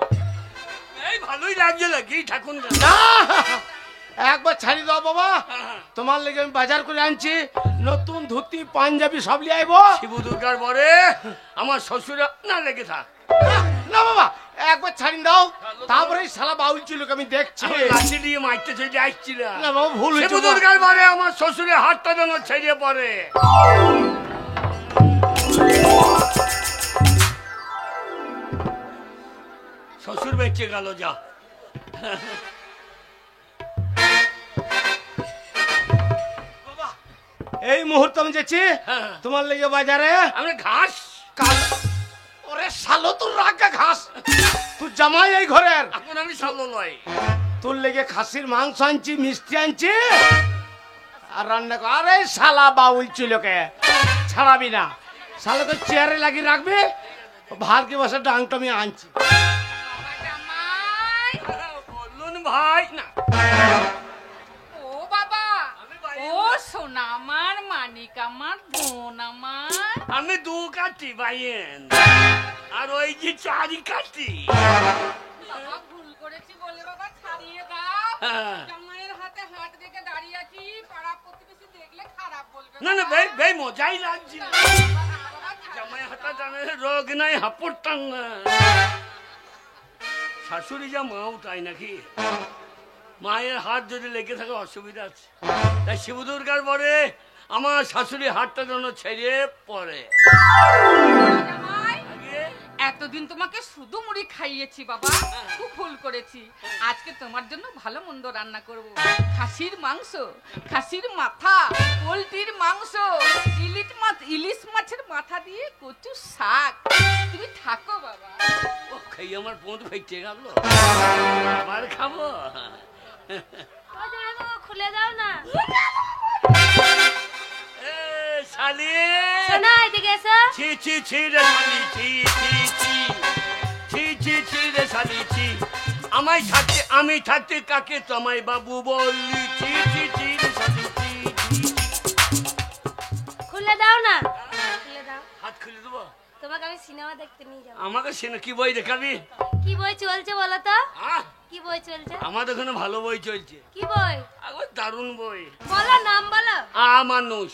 এই ভালোই লাগছে নাকি ঠাকুর? না, একবার ছাড়িয়ে দাও বাবা। তোমার লেগে আমি বাজার করে আনছি, নতুন ধুতি পাঞ্জাবি সব নিয়ে আইবো। শিব দুর্গার পরে আমার শ্বশুর না লেগে থাক। না বাবা, একবার ছাড়িয়ে দাও, তারপরে এই শালা বাউল চুলোকে আমি দেখছি। লাঠি দিয়ে মারতে চলে আসছিলাম। না বাবা, ভুল শিব হয়েছে বাবা। দুর্গার পরে আমার শ্বশুরের হাতটা যেন ছেড়ে পড়ে। শ্বশুর বেঁচে গেল যা। এই মুহূর্তে আমি যাচ্ছি হ্যাঁ। তোমার লেগে বাজারে। আমি ঘাস ওরে শালো, তোর রাগা ঘাস, তুই জামাই এই ঘরের। এখন আমি সালো লয়। তোর লেগে খাসির মাংস আনছি, মিষ্টি আনছি আর রান্না কর। আরে শালা বাউল চুলোকে ছাড়াবি না, শালাকে চেয়ারে লাগিয়ে রাখবি, ভারকে বসে ডাংটা আমি আনছি। জামাই, বলুন ভাই না। ও বাবা, আমি বাইরে ও সোনা আমার, মানিক আমার, বোন আমার। আমি দু কাটি বাইয়েন আর ওই যে চারি কাটি। বাবা, ভুল করেছি বলে বাবা ছাড়িয়ে দাও। হ্যাঁ। জামাইয়ের হাতে হাত রেখে দাঁড়িয়ে আছি, পাড়া প্রতিবেশী দেখলে খারাপ বলবে। না না ভাই ভাই মজাই লাগছে। বাবা, জামাই হাতা জানে রোগ নাই হাপড়টান না। শাশুড়ি যা মাও তাই নাকি? মায়ের হাত যদি লেগে থাকে অসুবিধা আছে, তাই শিব দুর্গার পরে আমার শাশুড়ি হাতটা যেন ছেড়ে পড়ে। জামাই, আগে এতদিন তোমাকে শুধু মুড়ি খাইয়েছি বাবা, খুব ভুল করেছি। আজকে তোমার জন্য ভালো মন্দ রান্না করব। খাসির মাংস, খাসির মাথা, পোলট্রির মাংস, ইলিশ মাছের মাথা দিয়ে কচু শাক। তুমি থাকো বাবা। ও খেয়ে আমার পোঁত ফেটে গেল, আবার খাবো। খুলে দাও না। এ শালি, শোনা এদিকে এসো। ছি ছি ছি রে শালি, ছি ছি ছি ছি ছি ছি রে শালি ছি। আমায় থাকতে আমি থাকতে কাকে তোমায় বাবু বললি? ছি ছি ছি রে শালি ছি ছি। খুলে দাও না, খুলে দাও। হাত খুলে দেবো? তো তোমাকে আমি সিনেমা দেখতে নিয়ে যাবো। আমাকে সিনে কি বই দেখাবি? কি বই চলছে বলো তো? আহ, কি বই চলছে? আমাদের ওখানে ভালো বই চলছে। কি বই? আগো দারুণ বই। বলো, নাম বলো। মানুষ।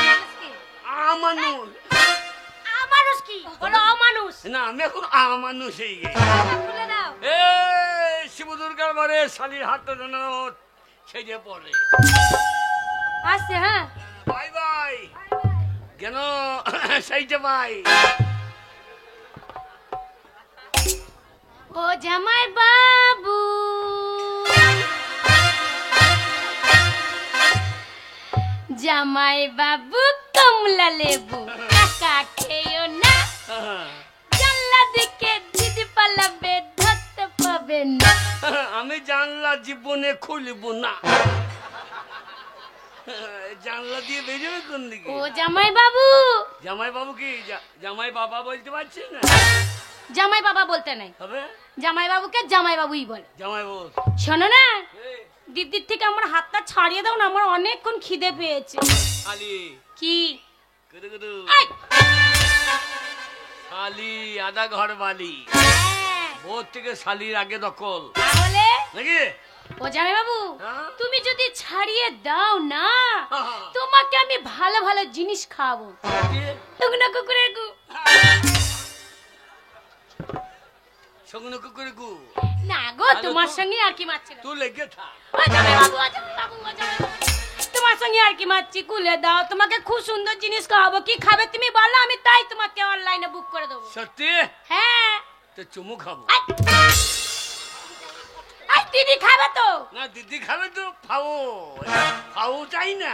মানুষ কি? মানুষ মানুষ কি? বলো অমানুষ। না, আমি এখন মানুষ হয়ে গেছি। খুলে দাও। এ শিব দুর্গার বারে শালির হাতটা যেন ছেড়ে পড়ে। আসছে, হ্যাঁ। Bye bye. কেন সেইটা ভাই? ও জামাই বাবু, জামাই বাবু কমলা লেবু একা খেয়েও না, জানলা দিকে দিদি পালাবে ধরতে পাবে না। আমি জানলা জীবনে খুলবো না। জানলা দিয়ে বেরোবে কোন দিকে? ও জামাই বাবু। জামাই বাবু কি জামাই বাবা বলতে পারছিস না? জামাই বাবা বলতে নাই, হবে জামাই বাবুকে জামাই বাবুই বলে। জামাই বাবু। শোনো না, দিদির থেকে আমার হাতটা ছাড়িয়ে দাও না, আমার অনেকক্ষণ খিদে পেয়েছে। আলি কি? কুদু কুদু এই! শালি আধা ঘর বালি। হ্যাঁ, ভোর থেকে শালির আগে দখল তাহলে নাকি? ও জামাই বাবু, হ্যাঁ? তুমি যদি ছাড়িয়ে দাও না, হ্যাঁ। তোমাকে আমি ভালো ভালো জিনিস খাওয়াবো। শুকনো কুকুরের গু। শুকনো কুকুর গু। না গো, তাহলে তোমার তো- সঙ্গে আর কি মারছি না। তুই লেগে থাক। ও জামাই বাবু, ও জামাই বাবু, ও জামাই বাবু, তোমার সঙ্গে আর কি মারছি, খুলে দাও, তোমাকে খুব সুন্দর জিনিস খাওয়াবো। কি খাবে তুমি বলো, আমি তাই তোমাকে অনলাইনে বুক করে দেবো। সত্যি? হ্যাঁ। তো চুমু খাবো। আই! আই, দিদি খাবে তো? না, দিদি খাবে তো ফাও। ফাও চাই না।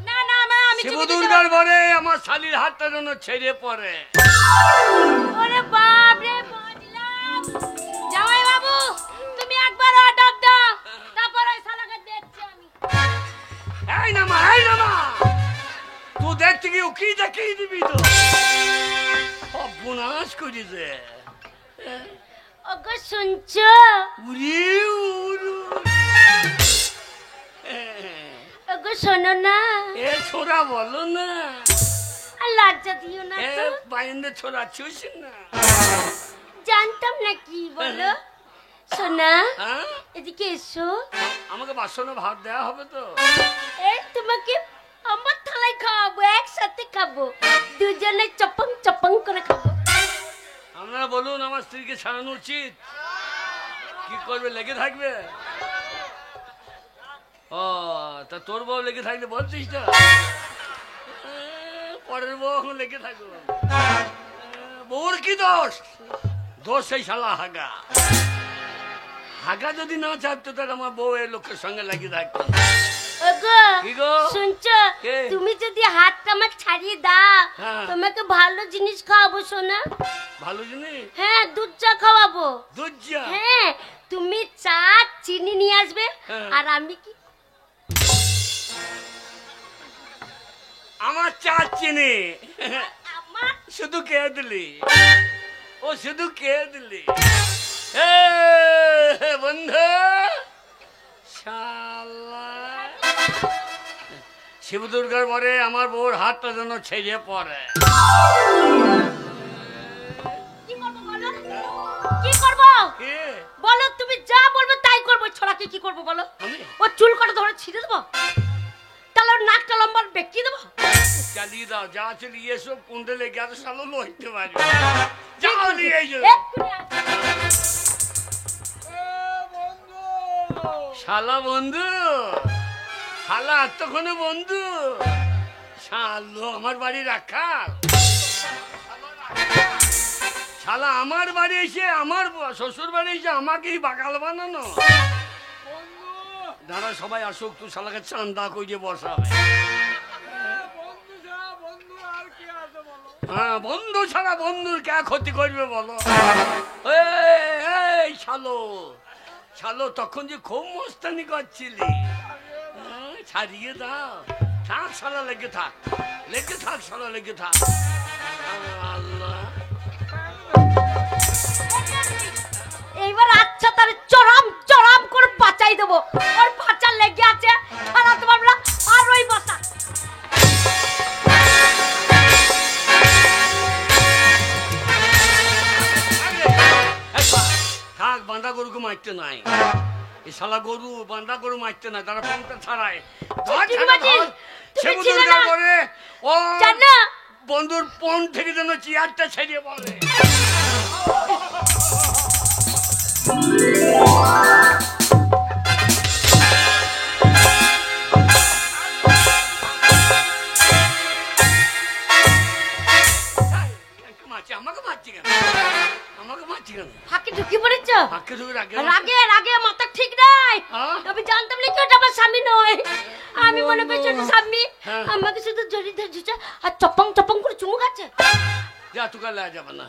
না না, আমি শিব চুমু দিতে দুর্গার পারবো। বরে আমার শালির হাতটা যেন ছেড়ে পড়ে। ওরে বাপ রে, বাজলাম। জামাই বাবু, তুমি একবার অর্ডার দাও, তারপর ওই শালাকে দেখছি আমি। এই নামা, এই নামা। তুই দেখতে গিয়ে কি দেখিয়ে দিবি তো? অবনাশ করিছে। ওগো শুনছো? উরি উরু। ওগো শোনো না, এ ছোড়া বলো না। আর লজ্জা দিও না এ তো। বাইন্দে ছোড়া ছুস না। জানতাম না কি বলো। সোনা, হ্যাঁ? এদিকে এসো। আমাকে বাসনে ভাত দেওয়া হবে তো? এই তোমাকে আমার থালায় খাওয়াবো, একসাথে খাবো, দুজনে চপং চপং করে খাবো। আপনারা বলুন, আমার স্ত্রীকে ছাড়ানো উচিত? কি করবে, লেগে থাকবে? ও তা তোর বউ লেগে থাকলে বলছিস না? পরের বউ এখন লেগে থাকবো। বউর কি দোষ? দোষ সেই শালা হাগা। হাগা যদি না চাপতো তাহলে আমার বউ এই লোকের সঙ্গে লাগিয়ে থাকতো। ওগো কি গো? শুনছো? কে? তুমি যদি হাতটা আমার ছাড়িয়ে দাও, হ্যাঁ। তোমাকে ভালো জিনিস খাওয়াবো সোনা। ভালো জিনিস? হ্যাঁ, দুধ চা খাওয়াবো। দুধ চা? হ্যাঁ, তুমি চা চিনি নিয়ে আসবে, হ্যাঁ। আর আমি কি আমার চা চিনি আমার শুধু কে দিলি? ও শুধু কে দিলি? এ বন্ধু শালা, শিব দুর্গার পরে আমার বউর হাতটা যেন ছেড়ে পড়ে। কি করবো বলো? কি করবো কে? বলো, তুমি যা বলবে তাই করবো। ছড়াকে কি করবো বলো? আমি? ও চুল কাটা ধরে ছিঁড়ে দেবো, তাহলে ওর নাকটা লম্বা বেঁকিয়ে দেবো। চালিয়ে দাও, যা আছে নিয়ে এসো। কুন্ডে লেগে আছে, শালো লইতে পারবে। যাও নিয়ে এসো। এক্ষুনি আসছি। শালা বন্ধু, শালা এতক্ষণে বন্ধু, শালো আমার বাড়ি রাখাল। শালা আমার বাড়ি এসে, আমার শ্বশুর বাড়ি এসে আমাকেই বাগাল বানানো। দাঁড়া, সবাই আসুক, তুই শালাকে চান্দা কইরে বসাবে। হ্যাঁ, বন্ধু ছাড়া বন্ধুর কে ক্ষতি করবে বলো? এই শালো, শালো তখন যে খুব মস্তানি করছিলি, ছাড়িয়ে দাও। থাক শালা, লেগে থাক, লেগে থাক শালা, লেগে থাক। আল্লাহ, এইবার আচ্ছা, তার চরম চরম করে বাঁচাই দেবো। ওর বাঁচা লেগে আছে, ছাড়াতে পারবো না। আর ওই বসা মারতে নাই, এই শালা গরু বান্ধা গরু মারতে নাই, তারা পণটা ছাড়ায়। চিঠি বাজিল, তুমি ছিলে না? করে ও জানো বন্ধুর পণ থেকে যেন চেয়ারটা ছেড়ে বলে। আমাকে মারছি কেন? আমাকে মারছি কেন? ফাঁকে ঢুকে পড়েছ? ফাঁকে ঢুকে রাগে রাগে রাগে মাথা ঠিক নাই। হ্যাঁ? আমি জানতাম না কি ওটা আমার স্বামী নয়। আমি মনে করছি ওটা স্বামী। হ্যাঁ। আমাকে শুধু জড়িয়ে ধরেছে আর চপং চপং করে চুমু খাচ্ছে। যা তুই লা যাবে না,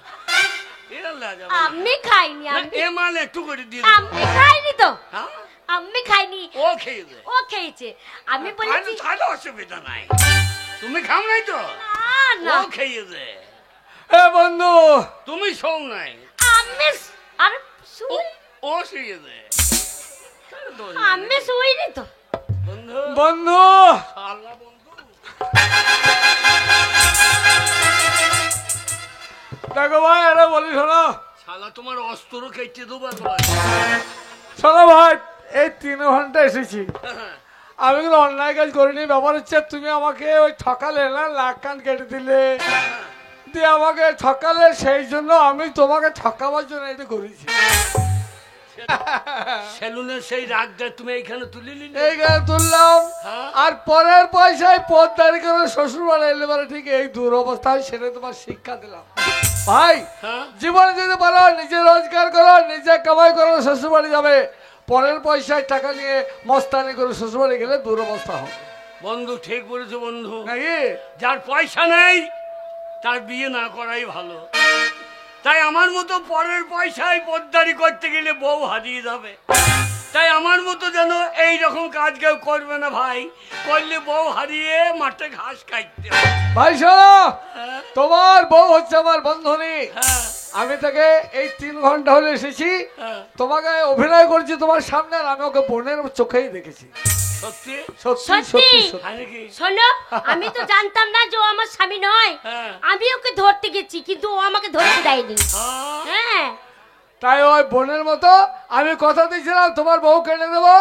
এরা লা যাবে না। আমি খাইনি। না, আমি এ মালে একটু করে দিয়ে আমি খাইনি তো। হ্যাঁ আমি খাইনি, ও খেয়ে দে। ও খেয়েছে। আমি বলেছি তাহলে অসুবিধা নাই, তুমি খাও নাই তো, না না ও খেয়ে দে। এ বন্ধু, তুমি শোও নাই, আমি আর শুই ও শুয়ে দে। আমি শুইনি তো। বন্ধু বন্ধু শালা বন্ধু, দেখো ভাই, এটা বলি শোনো। শালা তোমার অস্ত্র কেটে দেবো একবার। শোনো ভাই, এই 3 ঘন্টা এসেছি, আমি কোনো অন্যায় কাজ করিনি। ব্যাপার হচ্ছে তুমি আমাকে ওই ঠকালে না, নাক কান কেটে দিলে, দিয়ে আমাকে ঠকালে, সেই জন্য আমি তোমাকে ঠকাবার জন্য এটা করেছি। সেলুনের সেই রাগটা তুমি এইখানে তুলে নিলে। এইখানে তুললাম, হ্যাঁ। আর পরের পয়সায় পথদারি করে শ্বশুর বাড়ি এলে পরে ঠিক এই দুরবস্থা হয়, সেটা তোমার শিক্ষা দিলাম। ভাই, হ্যাঁ। জীবনে যদি পারো নিজে রোজগার করো, নিজে কামাই করো, শ্বশুর বাড়ি যাবে, পরের পয়সায় টাকা নিয়ে মস্তানি করে শ্বশুর বাড়ি গেলে দুরবস্থা হবে। বন্ধু ঠিক বলেছো বন্ধু, নাকি? যার পয়সা নেই তার বিয়ে না করাই ভালো। তাই আমার মতো পরের পয়সায় পদ্মারি করতে গেলে বউ হারিয়ে যাবে। তাই আমার মতো যেন এই রকম কাজ কেউ করবে না ভাই, করলে বউ হারিয়ে মাঠে ঘাস কাটতে হবে। ভাই শোনো, হ্যাঁ, তোমার বউ হচ্ছে আমার বন্ধনী। হ্যাঁ, আমি তাকে এই 3 ঘন্টা হলে এসেছি, হ্যাঁ। তোমাকে অভিনয় করছি তোমার সামনে, আর আমি ওকে বোনের চোখেই দেখেছি। সত্যি সত্যি সত্যি? সত্যি সত্যি। হয় নাকি? শোনো, আমি তো জানতাম না যে ও আমার স্বামী নয়। হ্যাঁ। আমি ওকে ধরতে গেছি, কিন্তু ও আমাকে ধরতে দেয়নি। হ্যাঁ। হ্যাঁ, তাই ওই বোনের মতো আমি কথা দিয়েছিলাম তোমার বউ কেটে দেবো।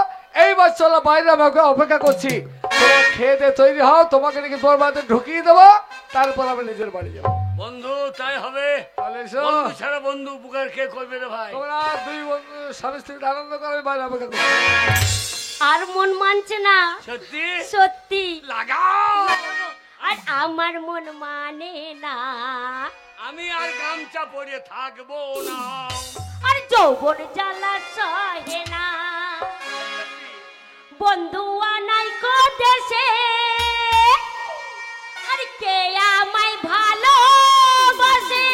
এইবার চলো বাইরে, আমাকে অপেক্ষা করছি। তোমরা খেয়ে দিয়ে তৈরি হও, তোমাকে নাকি তোর বাড়িতে ঢুকিয়ে দেবো, তারপর আমি নিজের বাড়ি যাবো। বন্ধু তাই হবে। তাহলে এসো। বন্ধু ছাড়া বন্ধু উপকার কে করবে রে ভাই? তোমরা 2 বন্ধু স্বামী স্ত্রী আনন্দ করে আমি বাইরে অপেক্ষা করছি। আর মন মানছে না। সত্যি সত্যি। লাগাও। আর আমার মন মানে না। আমি আর গামছা পরে থাকবো না। আর যৌবন জ্বালা সহে না। বন্ধু আনাই কো দেশে, আর কে আমায় ভালোবাসে।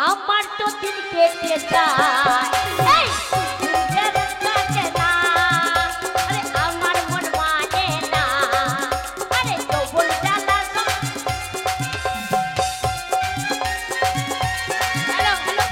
আমার তো দিন কেটে যায় এই দুধের কাছে না। আরে আমার মন মানে না। আরে যৌবন জ্বালা হ্যালো হ্যালো।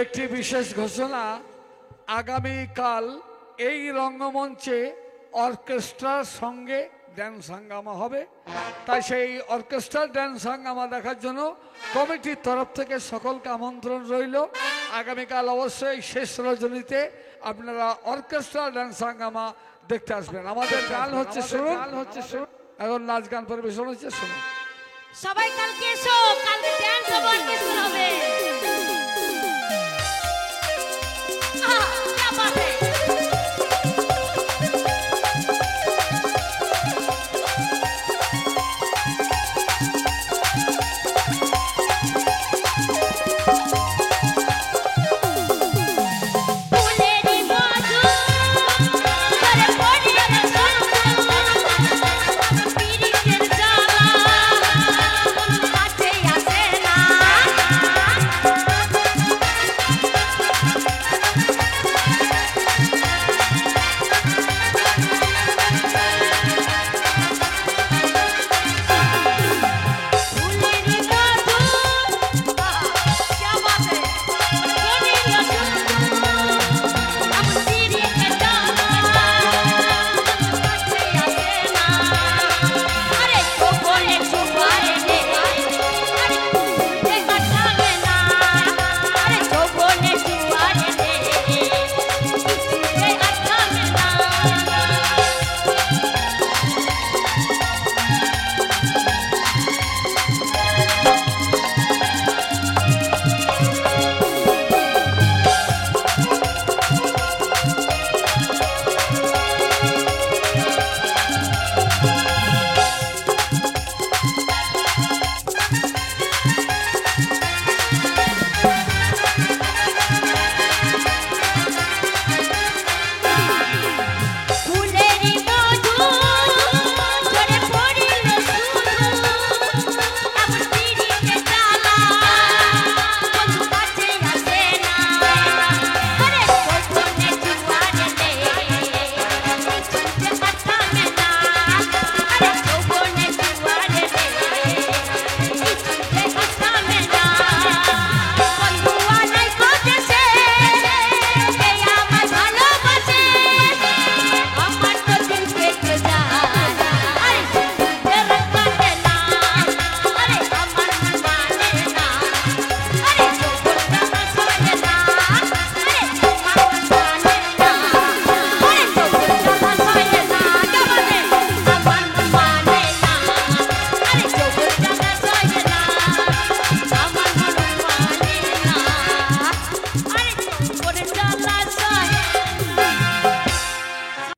একটি বিশেষ ঘোষণা, আগামীকাল এই রঙ্গমঞ্চে অর্কেস্ট্রার সঙ্গে ড্যান্স হাঙ্গামা হবে। তাই সেই অর্কেস্ট্রা ড্যান্স হাঙ্গামা দেখার জন্য কমিটির তরফ থেকে সকলকে আমন্ত্রণ রইল। আগামীকাল অবশ্যই শেষ রজনীতে আপনারা অর্কেস্ট্রা ড্যান্স হাঙ্গামা দেখতে আসবেন। আমাদের গান হচ্ছে শুনুন, এখন নাচ গান পরিবেশন হচ্ছে শুনুন। সবাই কালকে এসো, কাল